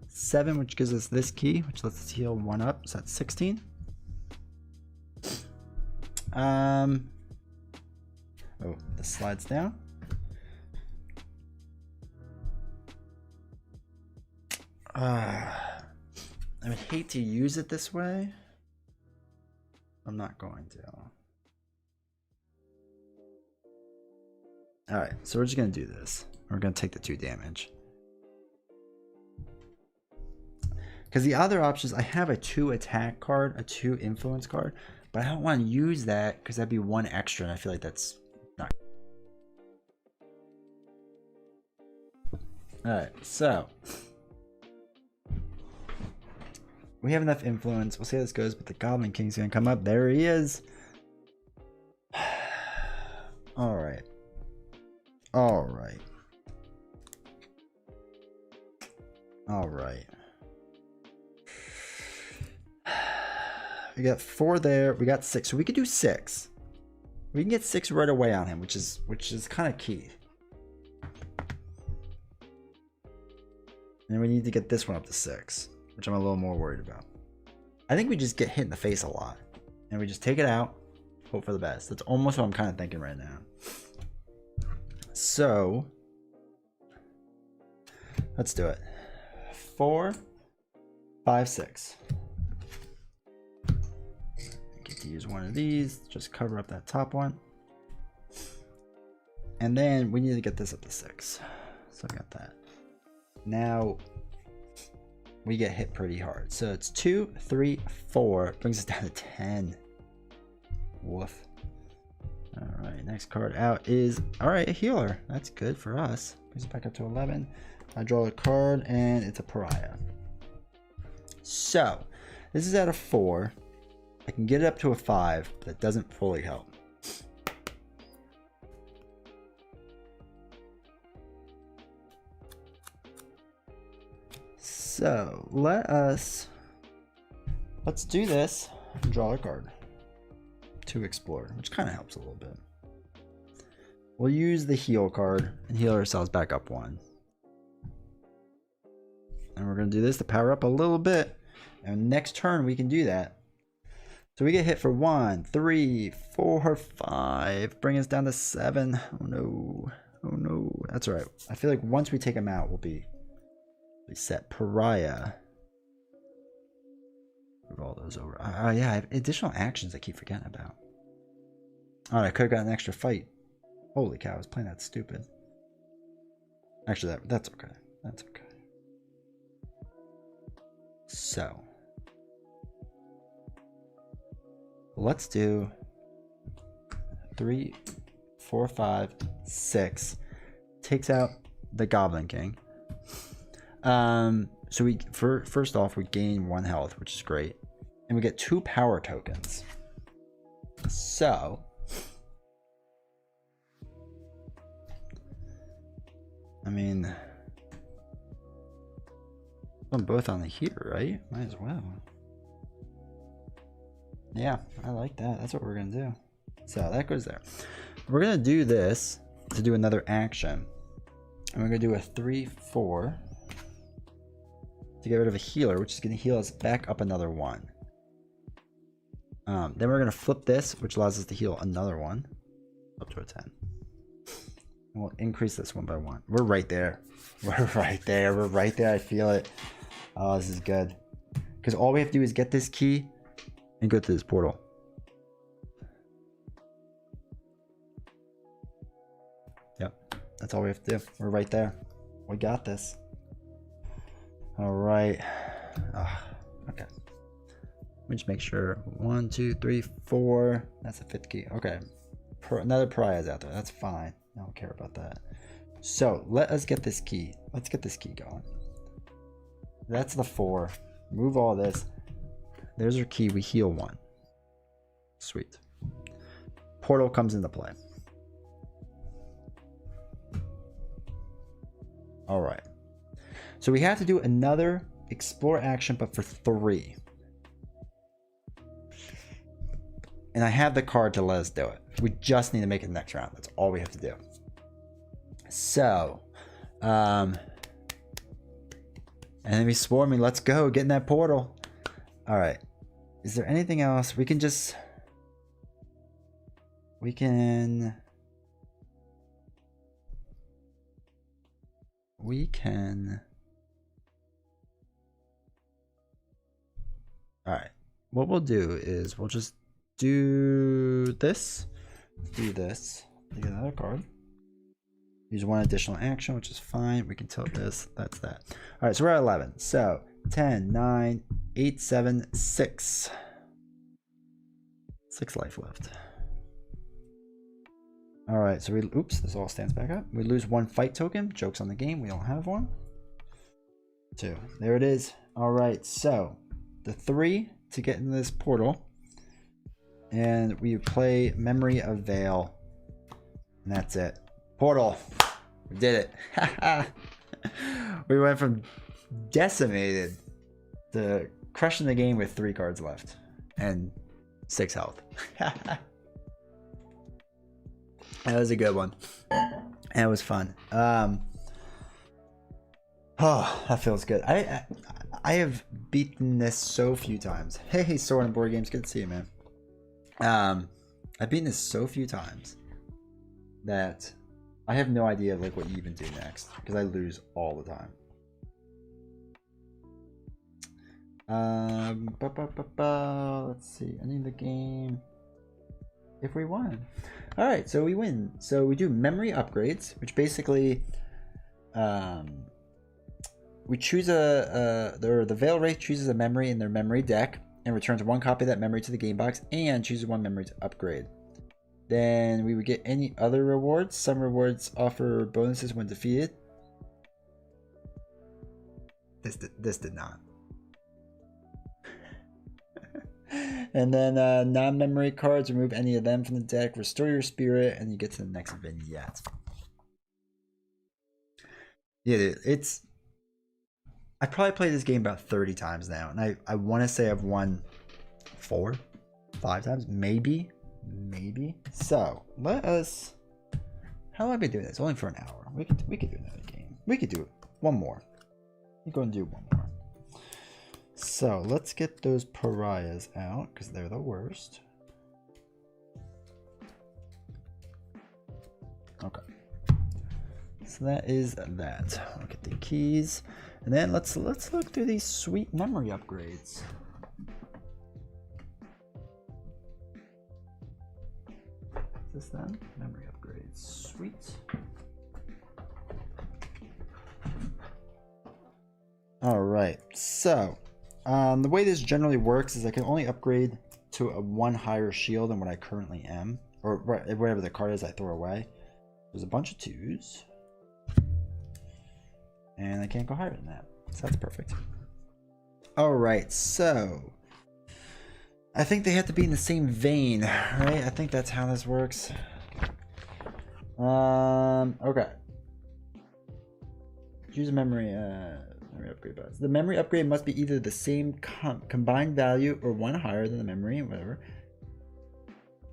7, which gives us this key, which lets us heal 1 up. So that's 16. Oh, this slides down. I would hate to use it this way. I'm not going to. Alright, so we're just going to do this. We're going to take the 2 damage. Because the other options, I have a 2 attack card, a 2 influence card, but I don't want to use that because that'd be 1 extra, and I feel like that's not. Alright, so we have enough influence. We'll see how this goes, but the Goblin King's gonna come up. There he is. Alright. Alright. Alright. We got 4 there. We got 6. So we could do 6. We can get 6 right away on him, which is kind of key. And we need to get this one up to 6, which I'm a little more worried about. I think we just get hit in the face a lot, and we just take it out, hope for the best. That's almost what I'm kind of thinking right now. So let's do it. 4, 5, 6. Get to use one of these, just cover up that top one. And then we need to get this up to 6. So I got that. now we get hit pretty hard. So it's 2, 3, 4. Brings us down to 10. Woof. Alright, next card out is, alright, a healer. That's good for us. Brings it back up to 11. I draw a card, and it's a pariah. So, this is at a 4. I can get it up to a 5, but that doesn't fully help. So, let's do this and draw a card to explore, which kind of helps a little bit. We'll use the heal card and heal ourselves back up 1. And we're going to do this to power up a little bit. And next turn we can do that. So we get hit for 1, 3, 4, 5. Bring us down to 7. Oh no. Oh no. That's alright. I feel like once we take him out, we'll be set. Pariah. Move all those over. Oh yeah, I have additional actions I keep forgetting about. Oh, I could have got an extra fight. Holy cow, I was playing that stupid. Actually, that's okay. That's okay. So, let's do 3, 4, 5, 6. Takes out the Goblin King. So we first off we gain 1 health, which is great, and we get 2 power tokens. So I mean, I'm both on the heater, right? Might as well. Yeah, I like that. That's what we're gonna do. So that goes there. We're gonna do this to do another action, and we're gonna do a 3, 4 to get rid of a healer, which is gonna heal us back up another 1. Then we're gonna flip this, which allows us to heal another 1 up to a 10. And we'll increase this 1 by 1. We're right there. We're right there. We're right there. I feel it. Oh, this is good. Because all we have to do is get this key and go to this portal. Yep. That's all we have to do. We're right there. We got this. All right. Oh, okay. Let me just make sure. 1, 2, 3, 4. That's the 5th key. Okay. Another pariah's out there. That's fine. I don't care about that. So let us get this key. Let's get this key going. That's the 4. Move all this. There's our key. We heal 1. Sweet. Portal comes into play. All right. So we have to do another explore action, but for 3. And I have the card to let us do it. We just need to make it next round. That's all we have to do. So, enemy swarm me. Let's go. Get in that portal. All right. Is there anything else? We can just... We can... All right. What we'll do is we'll just do this. Do this. Get another card. Use 1 additional action, which is fine. We can tilt this. That's that. All right, so we're at 11. So 10, 9, 8, 7, 6. 6 life left. All right, so we... Oops, this all stands back up. We lose 1 fight token. Joke's on the game. We don't have 1. 2. There it is. All right, so the 3 to get into this portal. And we play Memory of Veil. And that's it. Portal. We did it. We went from decimated to crushing the game with 3 cards left. And 6 health. That was a good one. And it was fun. Oh, that feels good. I have beaten this so few times. Hey, Sword and Board Games. Good to see you, man. I've beaten this so few times that I have no idea like what you even do next, because I lose all the time. Let's see, ending the game if we won. All right, so we win. So we do memory upgrades, which basically we choose the Veilwraith chooses a memory in their memory deck and returns one copy of that memory to the game box and chooses one memory to upgrade. Then we would get any other rewards. Some rewards offer bonuses when defeated. This did not. And then non-memory cards, remove any of them from the deck, restore your spirit, and you get to the next vignette. Yeah, it's... I probably played this game about 30 times now, and I want to say I've won 4, 5 times, maybe. So let us. How long have I been doing this? Only for an hour. We could do another game. We could do it. One more. We're going to do one more. So let's get those pariahs out because they're the worst. Okay. So that is that. Look at the keys, and then let's look through these sweet memory upgrades. Is this them? Memory upgrades. Sweet. All right. So the way this generally works is I can only upgrade to a 1 higher shield than what I currently am, or whatever the card is I throw away. There's a bunch of 2s. And I can't go higher than that. So that's perfect. Alright, so I think they have to be in the same vein, right? I think that's how this works. Okay. Choose a memory upgrade box. The memory upgrade must be either the same combined value or 1 higher than the memory, whatever.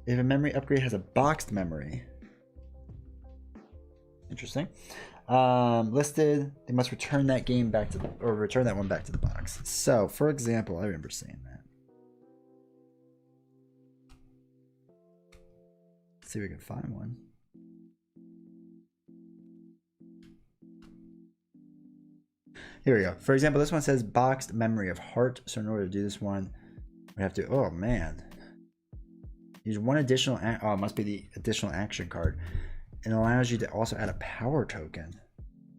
If a memory upgrade has a boxed memory. Interesting. Listed, they must return that game back to return that one back to the box. So, for example, I remember saying that. Let's see if we can find one. Here we go. For example, this one says boxed memory of heart. So in order to do this one, we have to, oh man. Use one additional, oh, it must be the additional action card. It allows you to also add a power token.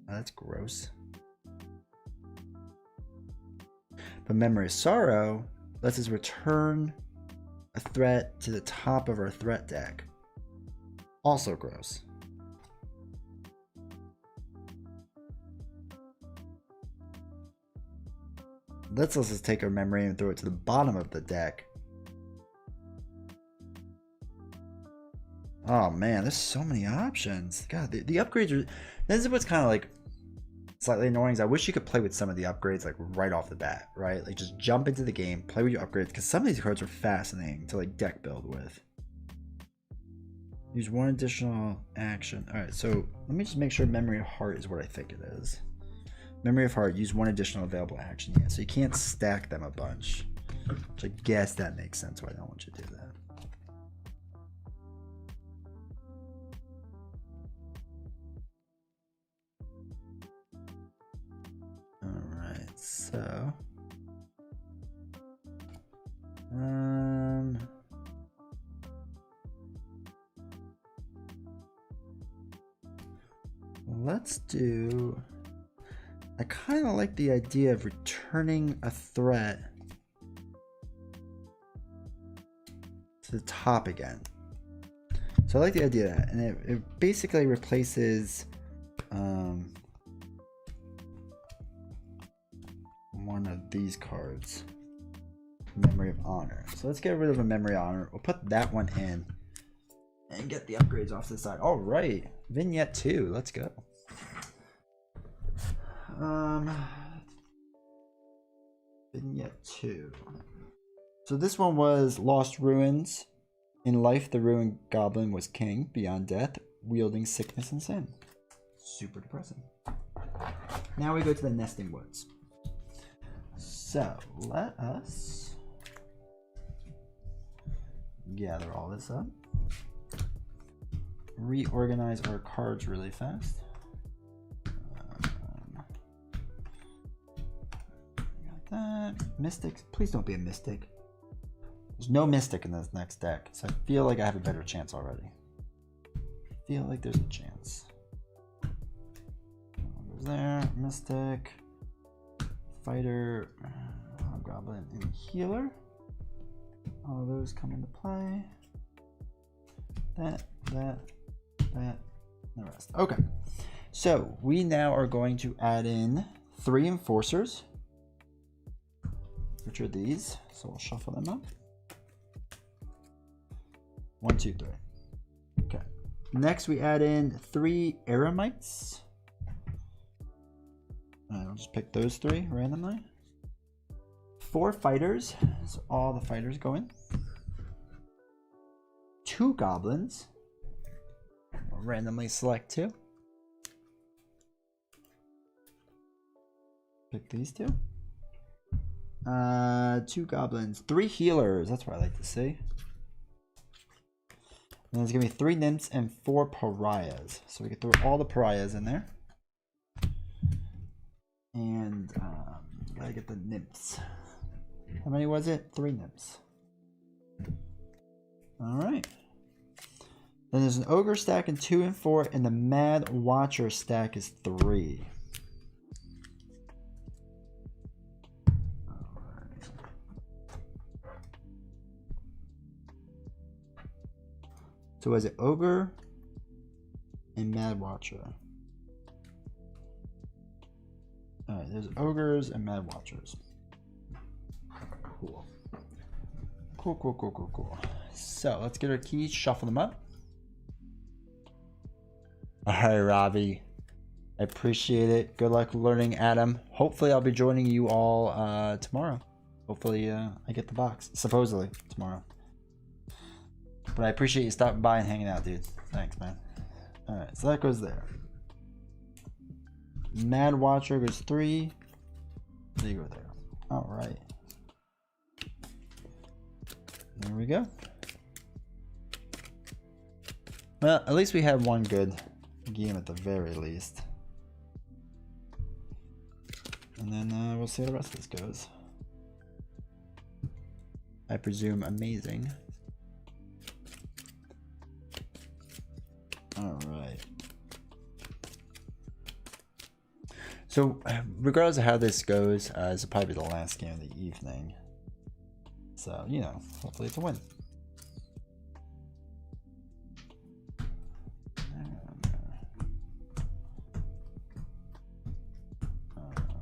Oh, that's gross. But Memory of Sorrow lets us return a threat to the top of our threat deck. Also gross. Let's just take our memory and throw it to the bottom of the deck. Oh man, there's so many options. God, the upgrades are... This is what's kind of like slightly annoying is I wish you could play with some of the upgrades like right off the bat, right? Like just jump into the game, play with your upgrades, because some of these cards are fascinating to like deck build with. Use one additional action. All right, so let me just make sure Memory of Heart is what I think it is. Memory of Heart, use one additional available action. Yeah, so you can't stack them a bunch. Which I guess that makes sense why I don't want you to do that. Alright, so let's do, I kind of like the idea of returning a threat to the top again. So I like the idea of that, and it basically replaces one of these cards, Memory of Honor. So let's get rid of a Memory of Honor. We'll put that one in and get the upgrades off to the side. All right, Vignette 2, let's go. Vignette 2. So this one was Lost Ruins. In life, the ruined goblin was king, beyond death, wielding sickness and sin. Super depressing. Now we go to the Nesting Woods. So let us gather all this up. Reorganize our cards really fast. Got that. Mystics. Please don't be a mystic. There's no mystic in this next deck, so I feel like I have a better chance already. I feel like there's a chance. Goes there. Mystic. fighter, goblin, and healer. All of those come into play. That, and the rest. Okay. So we now are going to add in 3 enforcers, which are these. So we'll shuffle them up. 1, 2, 3. Okay. Next we add in 3 eremites. I'll just pick those 3 randomly. 4 fighters, so all the fighters go in. 2 goblins. We'll randomly select 2. Pick these 2. 2 goblins, 3 healers. That's what I like to see. And there's gonna be 3 nymphs and 4 pariahs. So we can throw all the pariahs in there. And gotta get the nymphs. How many was it? 3 nymphs. Alright. Then there's an ogre stack in 2 and 4, and the mad watcher stack is 3. Alright. So was it ogre and mad watcher? Alright, there's ogres and mad watchers. Cool. Cool. So let's get our keys, shuffle them up. Alright, Robbie. I appreciate it. Good luck learning Adam. Hopefully I'll be joining you all tomorrow. Hopefully I get the box. Supposedly tomorrow. But I appreciate you stopping by and hanging out, dude. Thanks, man. Alright, so that goes there. Mad Watcher goes 3. They go there. Alright. There we go. Well, at least we had one good game at the very least. And then we'll see how the rest of this goes. I presume amazing. Alright. So, regardless of how this goes, this will probably be the last game of the evening. So, you know, hopefully it's a win.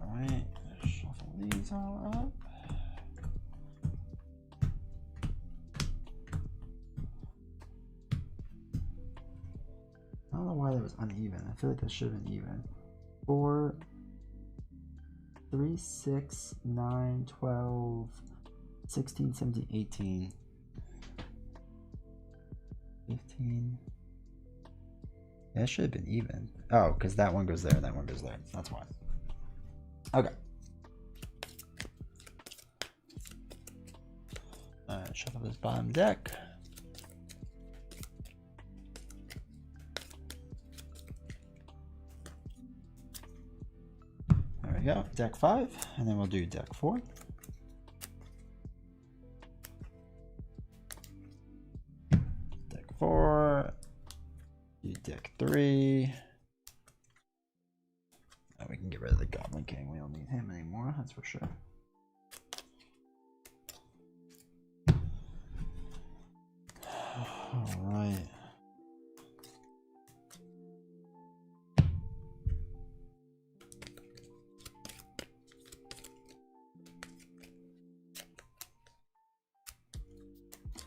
Alright, shuffle these all up. I don't know why that was uneven. I feel like that should have been even. 4, 3, 6, 9, 12, 16, 17, 18, 15. That should have been even. Oh, because that one goes there and that one goes there. That's why. Okay. Alright, shuffle this bottom deck. There we go. Deck 5, and then we'll do deck 4. Deck 4. Do deck 3. Oh, we can get rid of the Goblin King. We don't need him anymore, that's for sure. Alright.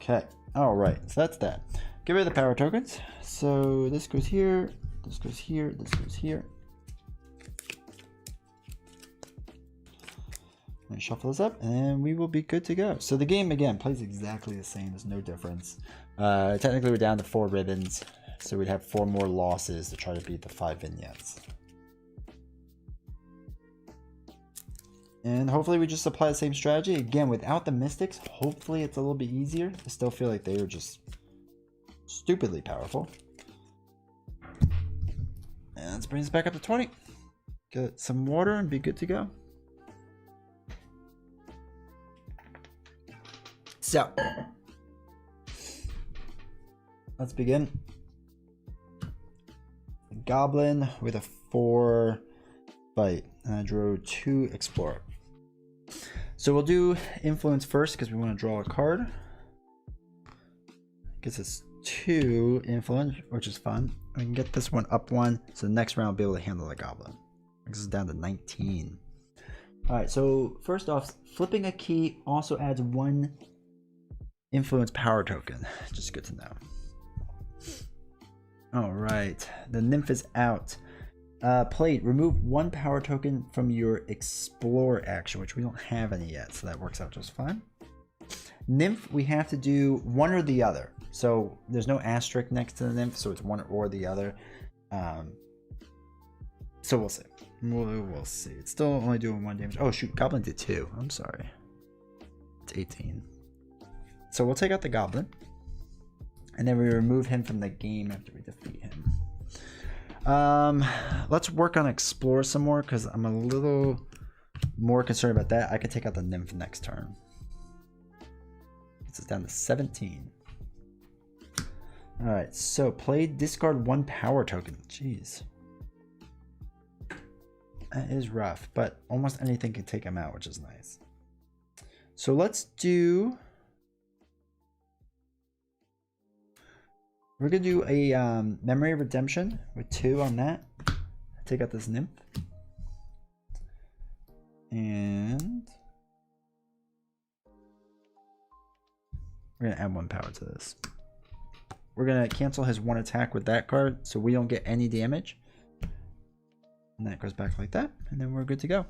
Okay, alright, so that's that. Get rid of the power tokens. So this goes here, this goes here, this goes here. And shuffle this up, and we will be good to go. So the game, again, plays exactly the same. There's no difference. Technically, we're down to 4 ribbons, so we'd have 4 more losses to try to beat the 5 vignettes. And hopefully we just apply the same strategy. Again, without the Mystics, hopefully it's a little bit easier. I still feel like they were just stupidly powerful. And let's bring us back up to 20. Get some water and be good to go. So, let's begin. Goblin with a 4 fight. And I drew 2 Explorer. So we'll do influence first because we want to draw a card. Gives us 2 influence, which is fun. We can get this one up 1, so the next round we'll be able to handle the goblin. This is down to 19. Alright, so first off, flipping a key also adds 1 influence power token. Just good to know. Alright, the nymph is out. Played, remove 1 power token from your explore action, which we don't have any yet, so that works out just fine. Nymph, we have to do one or the other. So there's no asterisk next to the nymph, so it's one or the other. So we'll see. We'll see. It's still only doing 1 damage. Oh shoot, goblin did 2. I'm sorry. It's 18. So we'll take out the goblin. And then we remove him from the game after we defeat him. Let's work on explore some more because I'm a little more concerned about that. I could take out the nymph next turn. This is down to 17. Alright, so play, discard 1 power token. Jeez. That is rough, but almost anything can take him out, which is nice. So let's do... We're going to do a Memory of Redemption with 2 on that. Take out this nymph. And... we're going to add 1 power to this. We're going to cancel his 1 attack with that card so we don't get any damage. And that goes back like that. And then we're good to go.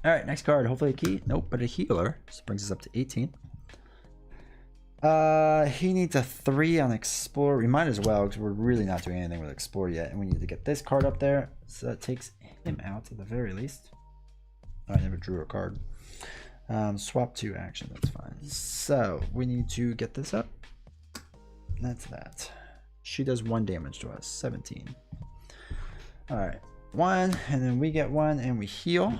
Alright, next card. Hopefully a key. Nope, but a healer. So brings us up to 18. He needs a 3 on explore. We might as well because we're really not doing anything with explore yet. And we need to get this card up there. So that takes him out at the very least. Oh, I never drew a card. Swap 2 action. That's fine. So we need to get this up. That's that. She does 1 damage to us. 17. Alright. 1. And then we get 1 and we heal.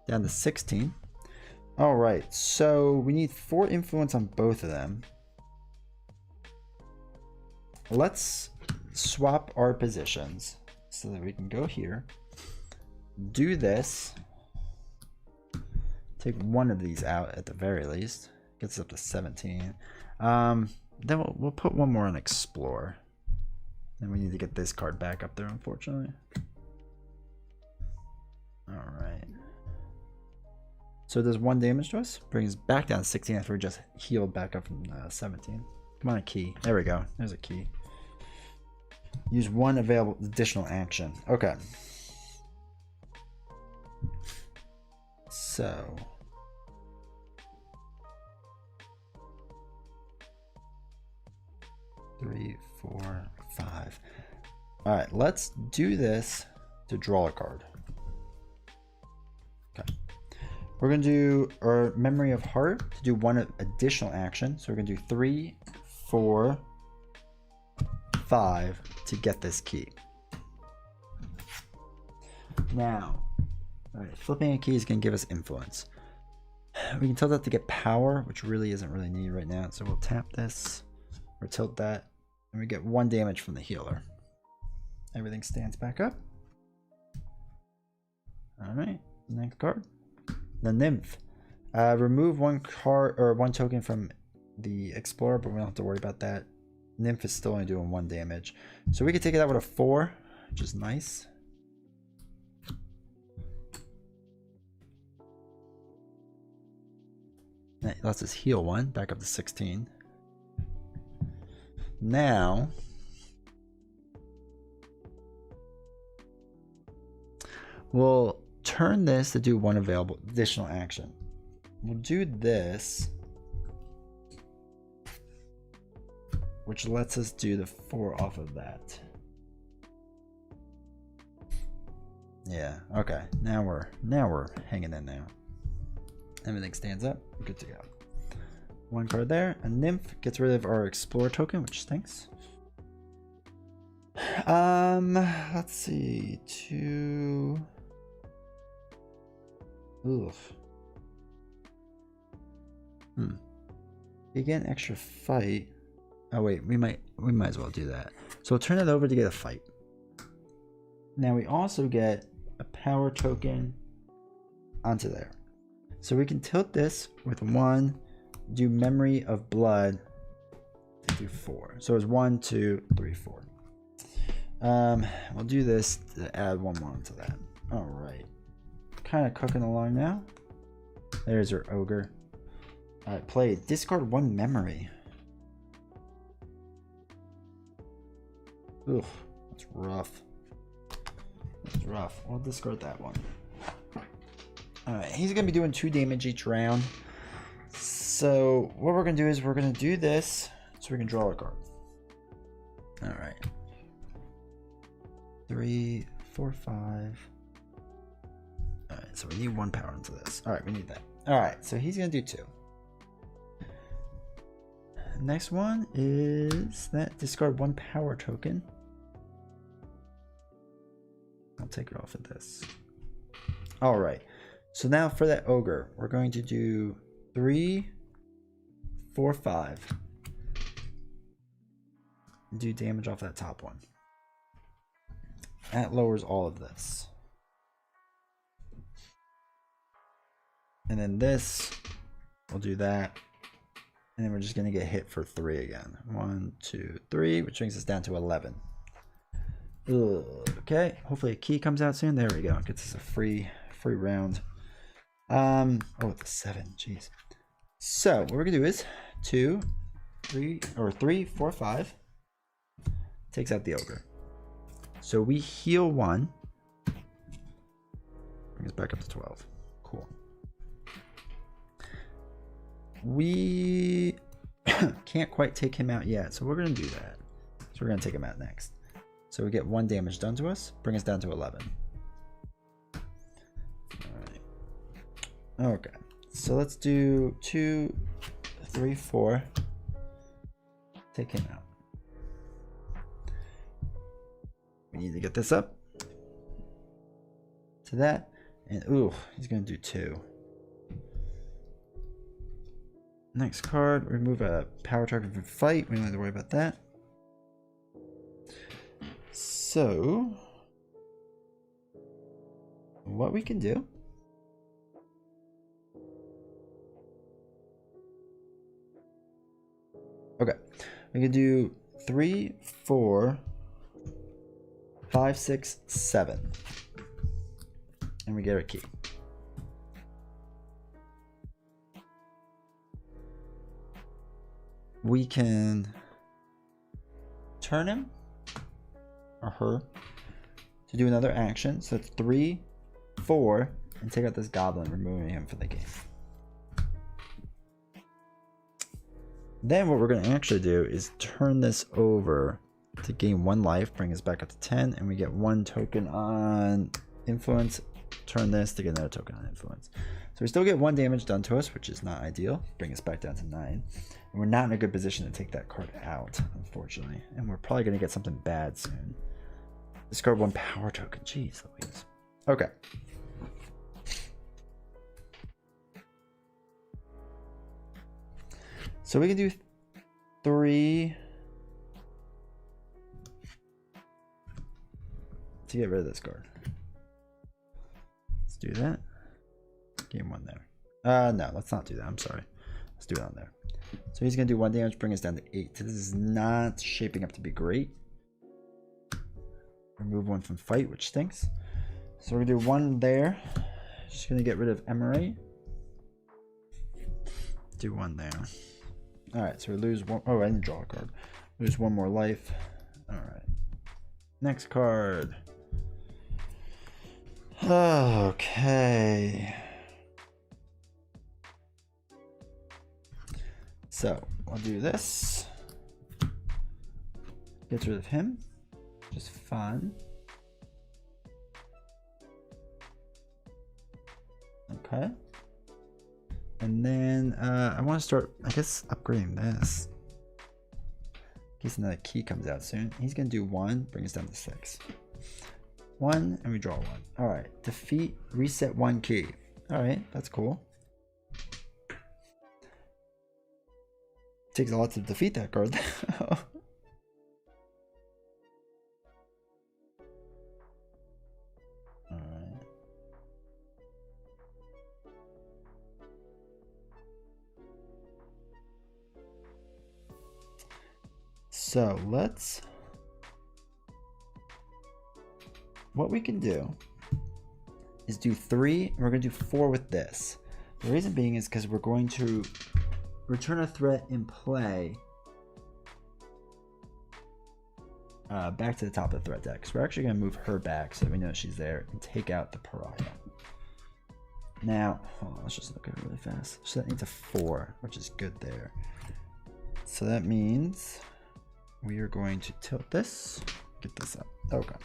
Down to 16. Alright, so we need 4 influence on both of them. Let's swap our positions so that we can go here. Do this. Take 1 of these out at the very least. Gets up to 17. Then we'll put 1 more on explore. And we need to get this card back up there, unfortunately. Alright. So it does 1 damage to us. Brings back down to 16 after we just healed back up from 17. Come on, a key. There we go. There's a key. Use 1 available additional action. Okay. So... 3, 4, 5. Alright, let's do this to draw a card. Okay. We're going to do our Memory of Heart to do 1 additional action. So we're going to do 3, 4, 5 to get this key. Now, alright, flipping a key is going to give us influence. We can tilt that to get power, which really isn't really needed right now. So we'll tap this or tilt that. And we get 1 damage from the healer. Everything stands back up. Alright, next card. The Nymph. Remove 1 card or 1 token from the Explorer, but we don't have to worry about that. Nymph is still only doing 1 damage. So we can take it out with a 4, which is nice. That lets us heal 1, back up to 16. Now, we'll turn this to do 1 available additional action. We'll do this, which lets us do the 4 off of that. Yeah, okay. Now we're hanging in now. Everything stands up. We're good to go. 1 card there. A Nymph gets rid of our Explore token, which stinks. Let's see. 2. Oof. You get an extra fight. Oh wait, we might as well do that. So we'll turn it over to get a fight. Now we also get a power token onto there. So we can tilt this with 1, do Memory of Blood, and do 4. So it's 1, 2, 3, 4. We'll do this to add 1 more onto that. All right, kind of cooking along now. There's our ogre. All right, play. Discard 1 memory. Ugh, that's rough. That's rough. We'll discard that one. Alright, he's going to be doing 2 damage each round. So what we're going to do is we're going to do this so we can draw a card. Alright. 3, 4, 5. Alright, so we need 1 power into this. Alright, we need that. Alright, so he's going to do 2. Next one is that discard 1 power token. I'll take it off of this. All right. So now for that ogre, we're going to do 3, 4, 5. Do damage off that top one. That lowers all of this. And then this, we'll do that. And then we're just going to get hit for 3 again. 1, 2, 3, which brings us down to 11. Ugh, okay, hopefully a key comes out soon. There we go. It gets us a free round. Oh, it's a 7. Jeez. So what we're gonna do is 2, 3, or 3, 4, 5. Takes out the ogre. So we heal 1. Bring us back up to 12. Cool. We can't quite take him out yet, so we're gonna do that. So we're gonna take him out next. So we get 1 damage done to us, bring us down to 11. Alright. Okay, so let's do 2, 3, 4. Take him out. We need to get this up to that, and ooh, he's gonna do 2. Next card, remove a power token from fight. We don't have to worry about that. So, what we can do okay, we can do 3, 4, 5, 6, 7, and we get our key. We can turn him or her to do another action. So it's 3, 4, and take out this goblin, removing him from the game. Then what we're going to actually do is turn this over to gain 1 life, bring us back up to 10, and we get 1 token on influence. Turn this to get another token on influence. So we still get 1 damage done to us, which is not ideal. Bring us back down to 9. And we're not in a good position to take that card out, unfortunately. And we're probably going to get something bad soon. Discard 1 power token. Jeez Louise. Okay. So we can do 3 to get rid of this card. Let's do that. Game 1 there. No, let's not do that. I'm sorry. Let's do it on there. So he's going to do 1 damage, bring us down to 8. This is not shaping up to be great. Remove 1 from fight, which stinks. So we're going to do 1 there. Just going to get rid of Emery. Do 1 there. Alright, so we lose 1. Oh, I didn't draw a card. Lose 1 more life. Alright. Next card. Okay. So I'll do this. Gets rid of him. Just fun. Okay. And then I want to start, I guess, upgrading this. In case another key comes out soon. He's going to do 1, bring us down to 6. 1, and we draw 1. Alright. Defeat, reset 1 key. Alright, that's cool. Takes a lot to defeat that card. Alright. So what we can do is do 3, and we're going to do 4 with this. The reason being is because we're going to return a threat in play back to the top of the threat deck. So we're actually going to move her back so that we know she's there and take out the pariah. Now, hold on, let's just look at it really fast. So that needs a 4, which is good there. So that means we are going to tilt this, get this up. Okay.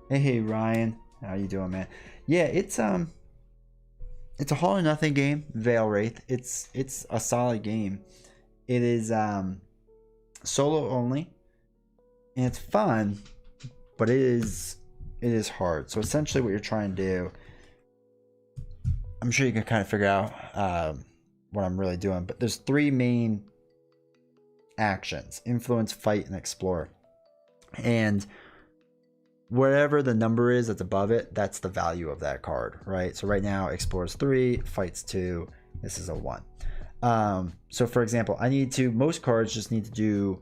Hey Ryan, how you doing, man? Yeah, it's a all or nothing game, Veilwraith. It's a solid game. It is solo only, and it's fun, but it is hard. So essentially what you're trying to do, I'm sure you can kind of figure out what I'm really doing, but there's 3 main actions: influence, fight, and explore. And wherever the number is that's above it, that's the value of that card, right? So right now, explores 3, fights 2, this is a 1. So for example, most cards just need to do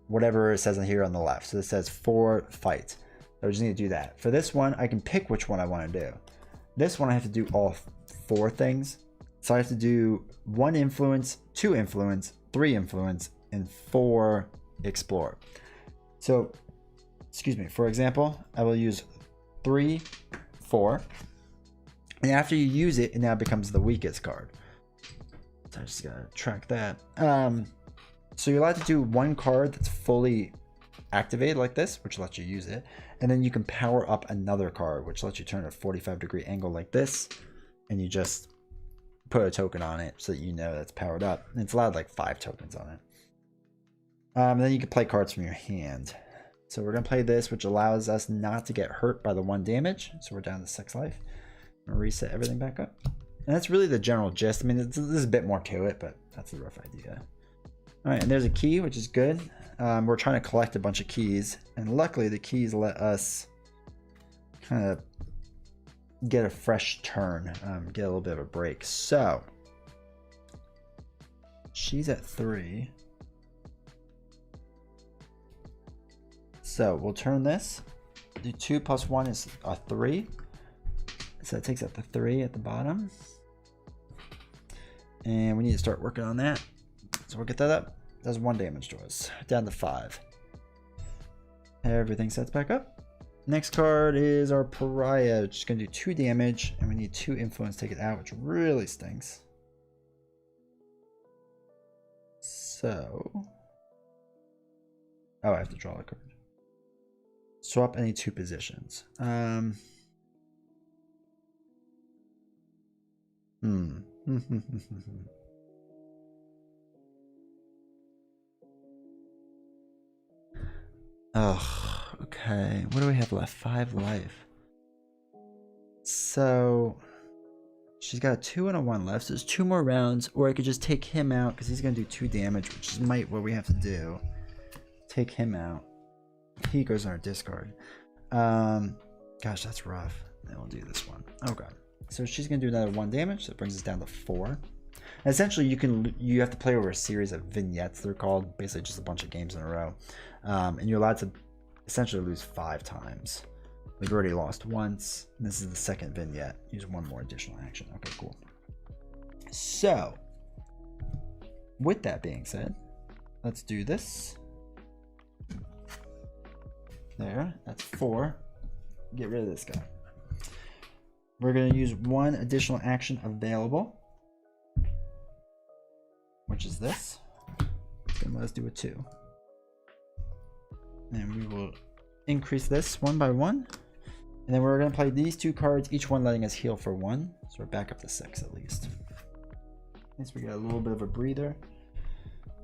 whatever it says on here on the left. So it says 4 fight. I just need to do that. For this one, I can pick which one I want to do. This one I have to do all 4 things. So I have to do 1 influence, 2 influence, 3 influence, and 4 explore. So, excuse me, for example, I will use 3, 4, and after you use it, it now becomes the weakest card. So I just gotta track that. So you're allowed to do 1 card that's fully activated like this, which lets you use it, and then you can power up another card, which lets you turn a 45-degree angle like this, and you just put a token on it so that you know that's powered up. And it's allowed like 5 tokens on it. And then you can play cards from your hand. So we're going to play this, which allows us not to get hurt by the 1 damage. So we're down to 6 life. I'm going to reset everything back up. And that's really the general gist. I mean, there's a bit more to it, but that's the rough idea. All right, and there's a key, which is good. We're trying to collect a bunch of keys. And luckily, the keys let us kind of get a fresh turn, get a little bit of a break. So she's at 3. So we'll turn this. Do 2 plus 1 is a 3. So that takes out the 3 at the bottom. And we need to start working on that. So we'll get that up. Does 1 damage to us. Down to 5. Everything sets back up. Next card is our pariah, which is going to do 2 damage. And we need 2 influence to take it out, which really stinks. So... oh, I have to draw a card. Swap any 2 positions. Ugh, okay. What do we have left? 5 life. So she's got a 2 and a 1 left. So there's 2 more rounds, or I could just take him out because he's gonna do 2 damage, which is what we have to do. Take him out. He goes on our discard. Gosh, that's rough. Then we'll do this one. Okay. So she's gonna do another 1 damage. So that brings us down to 4. And essentially, you have to play over a series of vignettes. They're called, basically just a bunch of games in a row, and you're allowed to essentially lose 5 times. We've already lost once. And this is the 2nd vignette. Use 1 more additional action. Okay, cool. So, with that being said, let's do this. There, that's 4. Get rid of this guy. We're going to use 1 additional action available, which is this. Then let's do a 2. And we will increase this 1 by 1. And then we're going to play these 2 cards, each one letting us heal for 1. So we're back up to 6 at least. At least we get a little bit of a breather.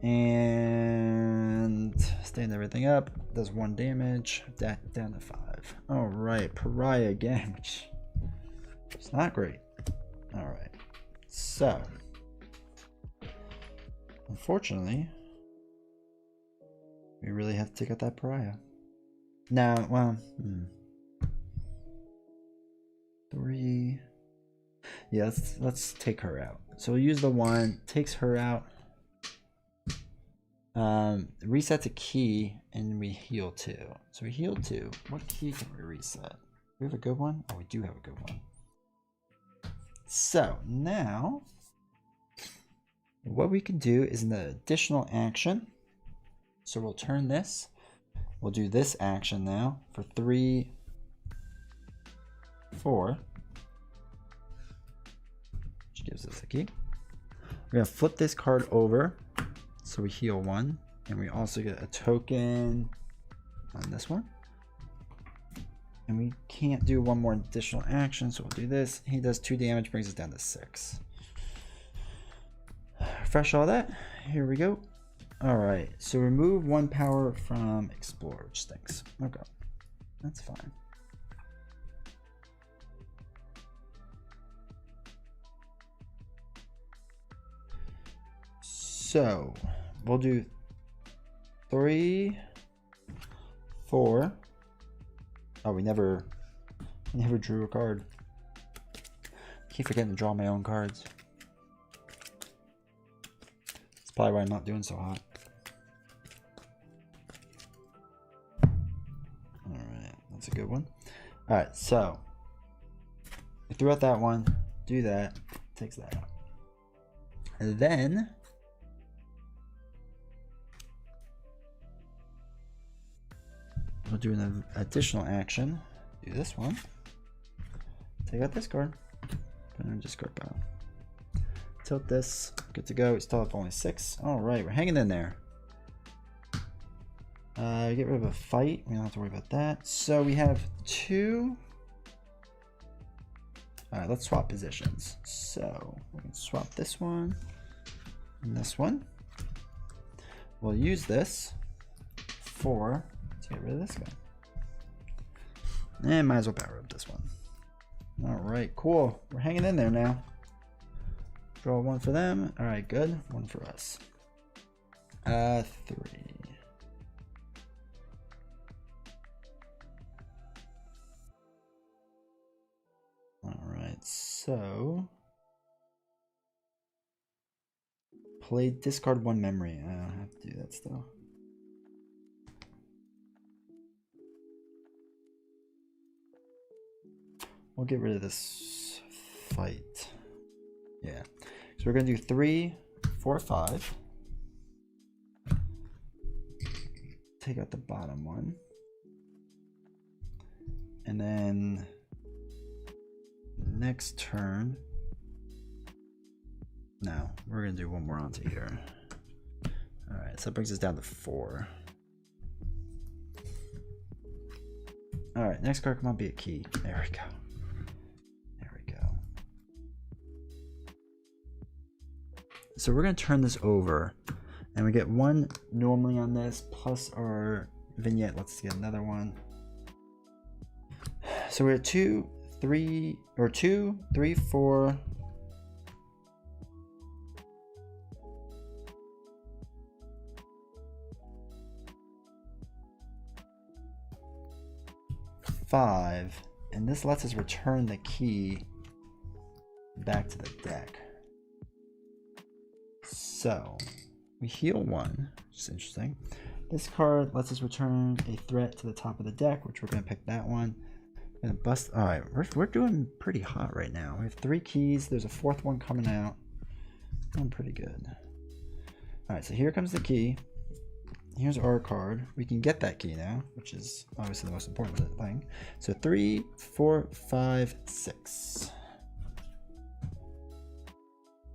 And stand everything up. Does 1 damage. Down to 5. Alright, pariah again, which is not great. Alright. So, unfortunately, we really have to take out that pariah. Now, well, 3. Yeah, let's take her out. So we'll use the 1, takes her out. Resets a key and we heal 2. So we heal 2. What key can we reset? We have a good one? Oh, we do have a good one. So now what we can do is an additional action. So we'll turn this. We'll do this action now for 3, 4. Which gives us a key. We're going to flip this card over. So we heal 1. And we also get a token on this one. And we can't do one more additional action, so we'll do this. He does 2 damage, brings us down to 6. Refresh all that. Here we go. Alright, so remove 1 power from Explore, which stinks. Okay, that's fine. So, we'll do 3, 4. Oh, we never drew a card. I keep forgetting to draw my own cards. That's probably why I'm not doing so hot. Alright, that's a good one. Alright, so I threw out that one, do that, takes that out. And then we'll do an additional action. Do this one. Take out this card. Put it in discard pile. Tilt this. Good to go. We still have only 6. Alright, we're hanging in there. Get rid of a fight. We don't have to worry about that. So we have 2. Alright, let's swap positions. So we can swap this one and this one. We'll use this for get rid of this guy. And might as well power up this one. Alright, cool. We're hanging in there now. Draw 1 for them. Alright, good. 1 for us. 3. Alright, so play discard 1 memory. I don't have to do that still. We'll get rid of this fight. Yeah. So we're going to do 3, 4, 5. Take out the bottom one. And then next turn. No, we're going to do 1 more onto here. Alright, so that brings us down to 4. Alright, next card, come on, be a key. There we go. So we're going to turn this over and we get 1 normally on this plus our vignette. Let's get another one. So we're at 2, 3, 4. Five, and this lets us return the key back to the deck. So we heal 1, which is interesting. This card lets us return a threat to the top of the deck, which we're going to pick that one. Gonna bust. All right, we're doing pretty hot right now. We have 3 keys. There's a 4th one coming out. Doing pretty good. All right, so here comes the key. Here's our card. We can get that key now, which is obviously the most important thing. So 3, 4, 5, 6.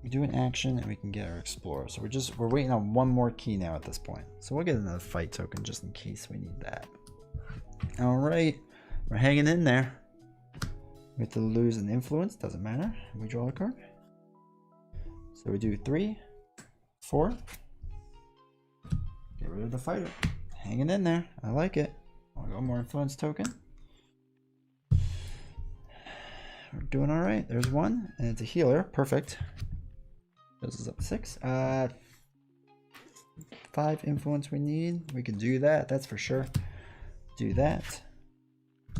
We do an action and we can get our explorer. So we're waiting on 1 more key now at this point. So we'll get another fight token just in case we need that. All right, we're hanging in there. We have to lose an influence, doesn't matter. We draw a card. So we do 3, 4. Get rid of the fighter. Hanging in there. I like it. I'll go more influence token. We're doing all right. There's 1, and it's a healer. Perfect. This is up to 6. 5 influence we need. We can do that. That's for sure. Do that.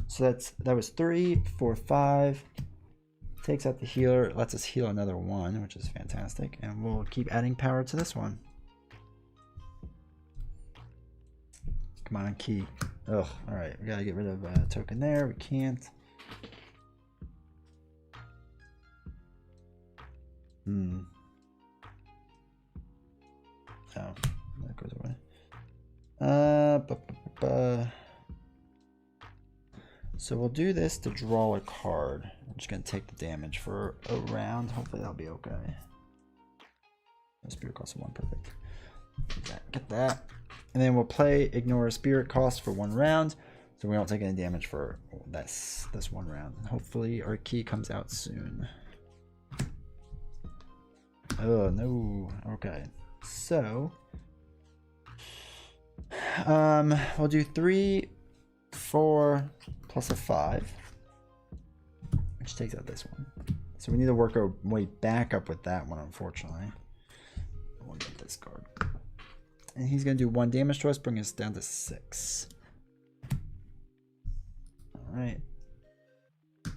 So that was 3, 4, 5. Takes out the healer. Lets us heal another 1, which is fantastic. And we'll keep adding power to this one. Come on, key. Oh, all right. We gotta get rid of a token there. We can't. Oh, that goes away. So we'll do this to draw a card. I'm just gonna take the damage for a round. Hopefully that'll be okay. Spirit cost of 1, perfect. Get that. And then we'll play ignore spirit cost for 1 round, so we don't take any damage for this 1 round. Hopefully our key comes out soon. Oh no. Okay. So we'll do 3, 4 plus a 5, which takes out this one. So we need to work our way back up with that one, unfortunately. We'll get this card. And he's going to do 1 damage to us, bring us down to 6. Alright.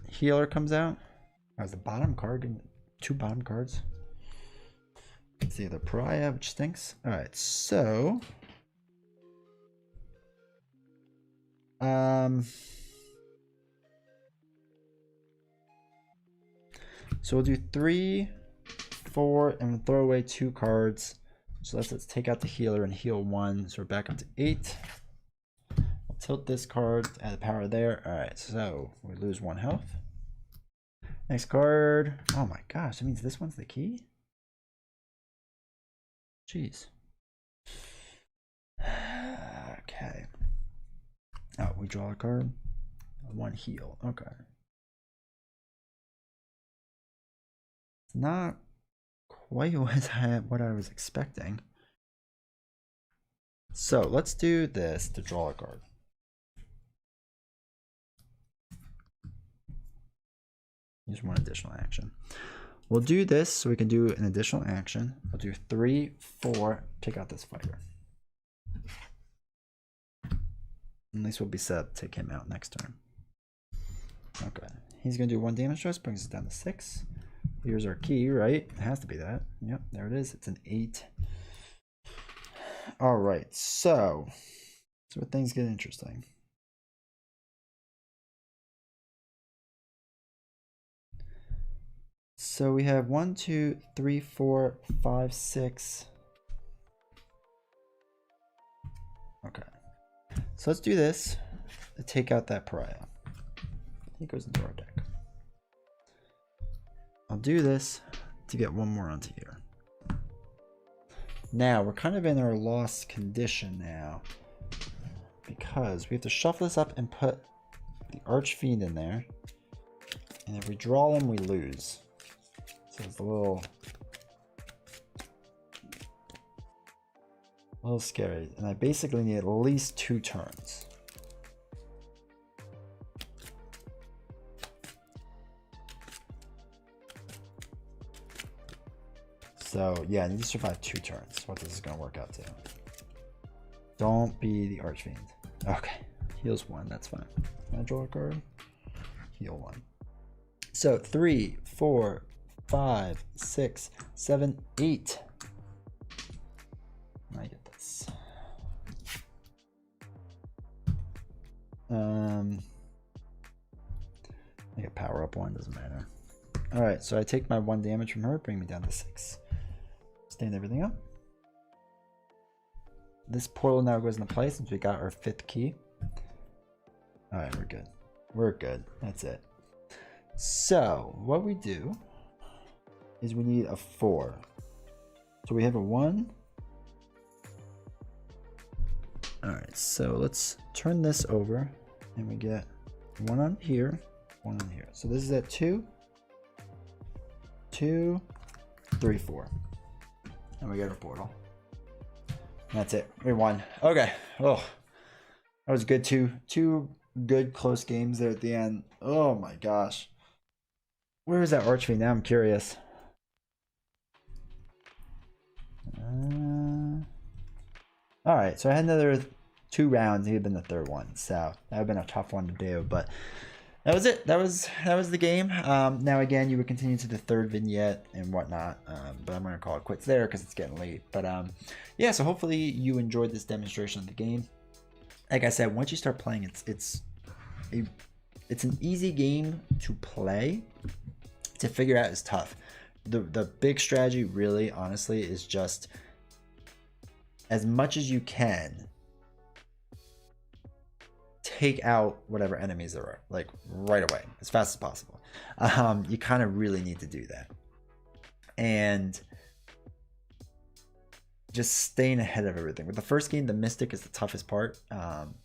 Healer comes out. As the bottom card, 2 bottom cards. It's the other Pariah, which stinks. Alright, so we'll do 3, 4, and we'll throw away 2 cards. So let's take out the healer and heal 1. So we're back up to 8. We'll tilt this card, add the power there. Alright, so we lose 1 health. Next card. Oh my gosh, that means this one's the key? Jeez. Okay. Oh, we draw a card. 1 heal. Okay. It's not quite what I was expecting. So let's do this to draw a card. Use 1 additional action. We'll do this so we can do an additional action. We'll do 3, 4, pick out this fighter. At least we'll be set up to take him out next turn. Okay. He's going to do 1 damage to us, brings us down to 6. Here's our key, right? It has to be that. Yep, there it is. It's an 8. All right, so that's where things get interesting. So we have 1, 2, 3, 4, 5, 6. Okay. So let's do this to take out that Pariah. He goes into our deck. I'll do this to get 1 more onto here. Now we're kind of in our lost condition now, because we have to shuffle this up and put the Archfiend in there, and if we draw them, we lose. So it's a little scary, and I basically need at least 2 turns. So yeah, I need to survive 2 turns. What this is going to work out to. Don't be the Archfiend. Okay, heals 1. That's fine. Can I draw a card? Heal 1. So 3, 4, 5, 6, 7, 8. I get this. I get power up 1. Doesn't matter. All right, so I take my 1 damage from her, bring me down to 6. Stand everything up. This portal now goes into place since we got our 5th key. All right, we're good. We're good. That's it. So what we do is we need a 4. So we have a 1. All right, so let's turn this over and we get 1 on here, 1 on here. So this is at 2, 2, 3, 4. And we get our portal. That's it. We won. Okay. Oh, that was good. Two good close games there at the end. Oh my gosh. Where is that Archfiend? Now I'm curious. All right. So I had another 2 rounds. He had been the 3rd one. So that would have been a tough one to do, but that was it. That was the game. Now again, you would continue to the 3rd vignette and whatnot, but I'm gonna call it quits there because it's getting late. But yeah, so hopefully you enjoyed this demonstration of the game. like I said, once you start playing, it's an easy game to play. To figure out is tough. The big strategy, really, honestly, is just as much as you can take out whatever enemies there are, like right away, as fast as possible. You kind of really need to do that, and just staying ahead of everything. With the first game, the Mystic is the toughest part.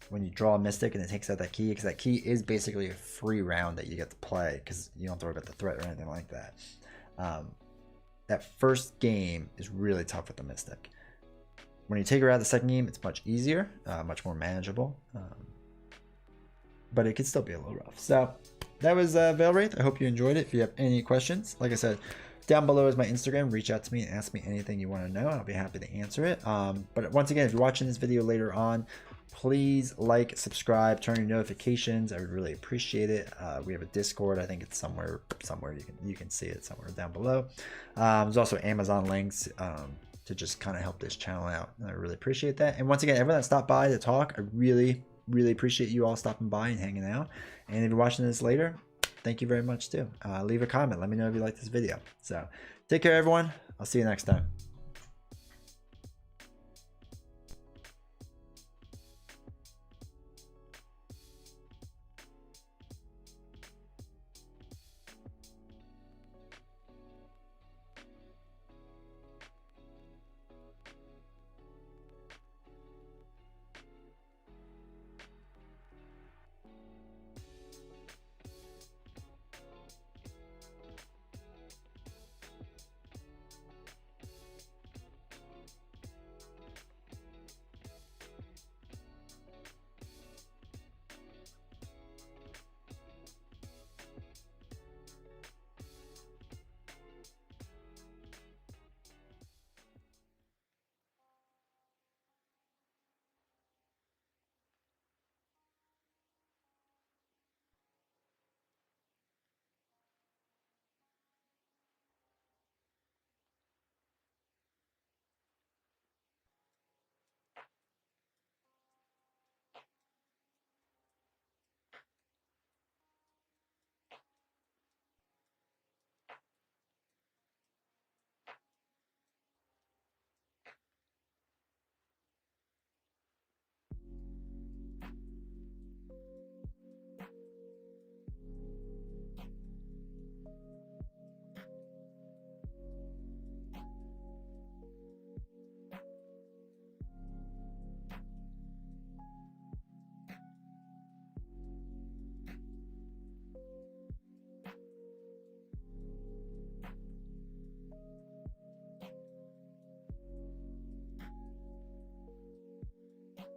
When you draw a Mystic and it takes out that key, because that key is basically a free round that you get to play, because you don't have to worry about the threat or anything like that. That first game is really tough with the Mystic. When you take her out the second game, it's much easier, much more manageable, but it could still be a little rough. So that was Veilwraith. I hope you enjoyed it. If you have any questions, like I said, down below is my Instagram. Reach out to me and ask me anything you want to know. I'll be happy to answer it. But once again, if you're watching this video later on, please like, subscribe, turn your notifications. I would really appreciate it. We have a Discord. I think it's somewhere you can see it somewhere down below. There's also Amazon links to just kind of help this channel out, and I really appreciate that. And once again, everyone that stopped by to talk, I really appreciate you all stopping by and hanging out. And if you're watching this later, thank you very much too. Leave a comment. Let me know if you like this video. So take care, everyone. I'll see you next time.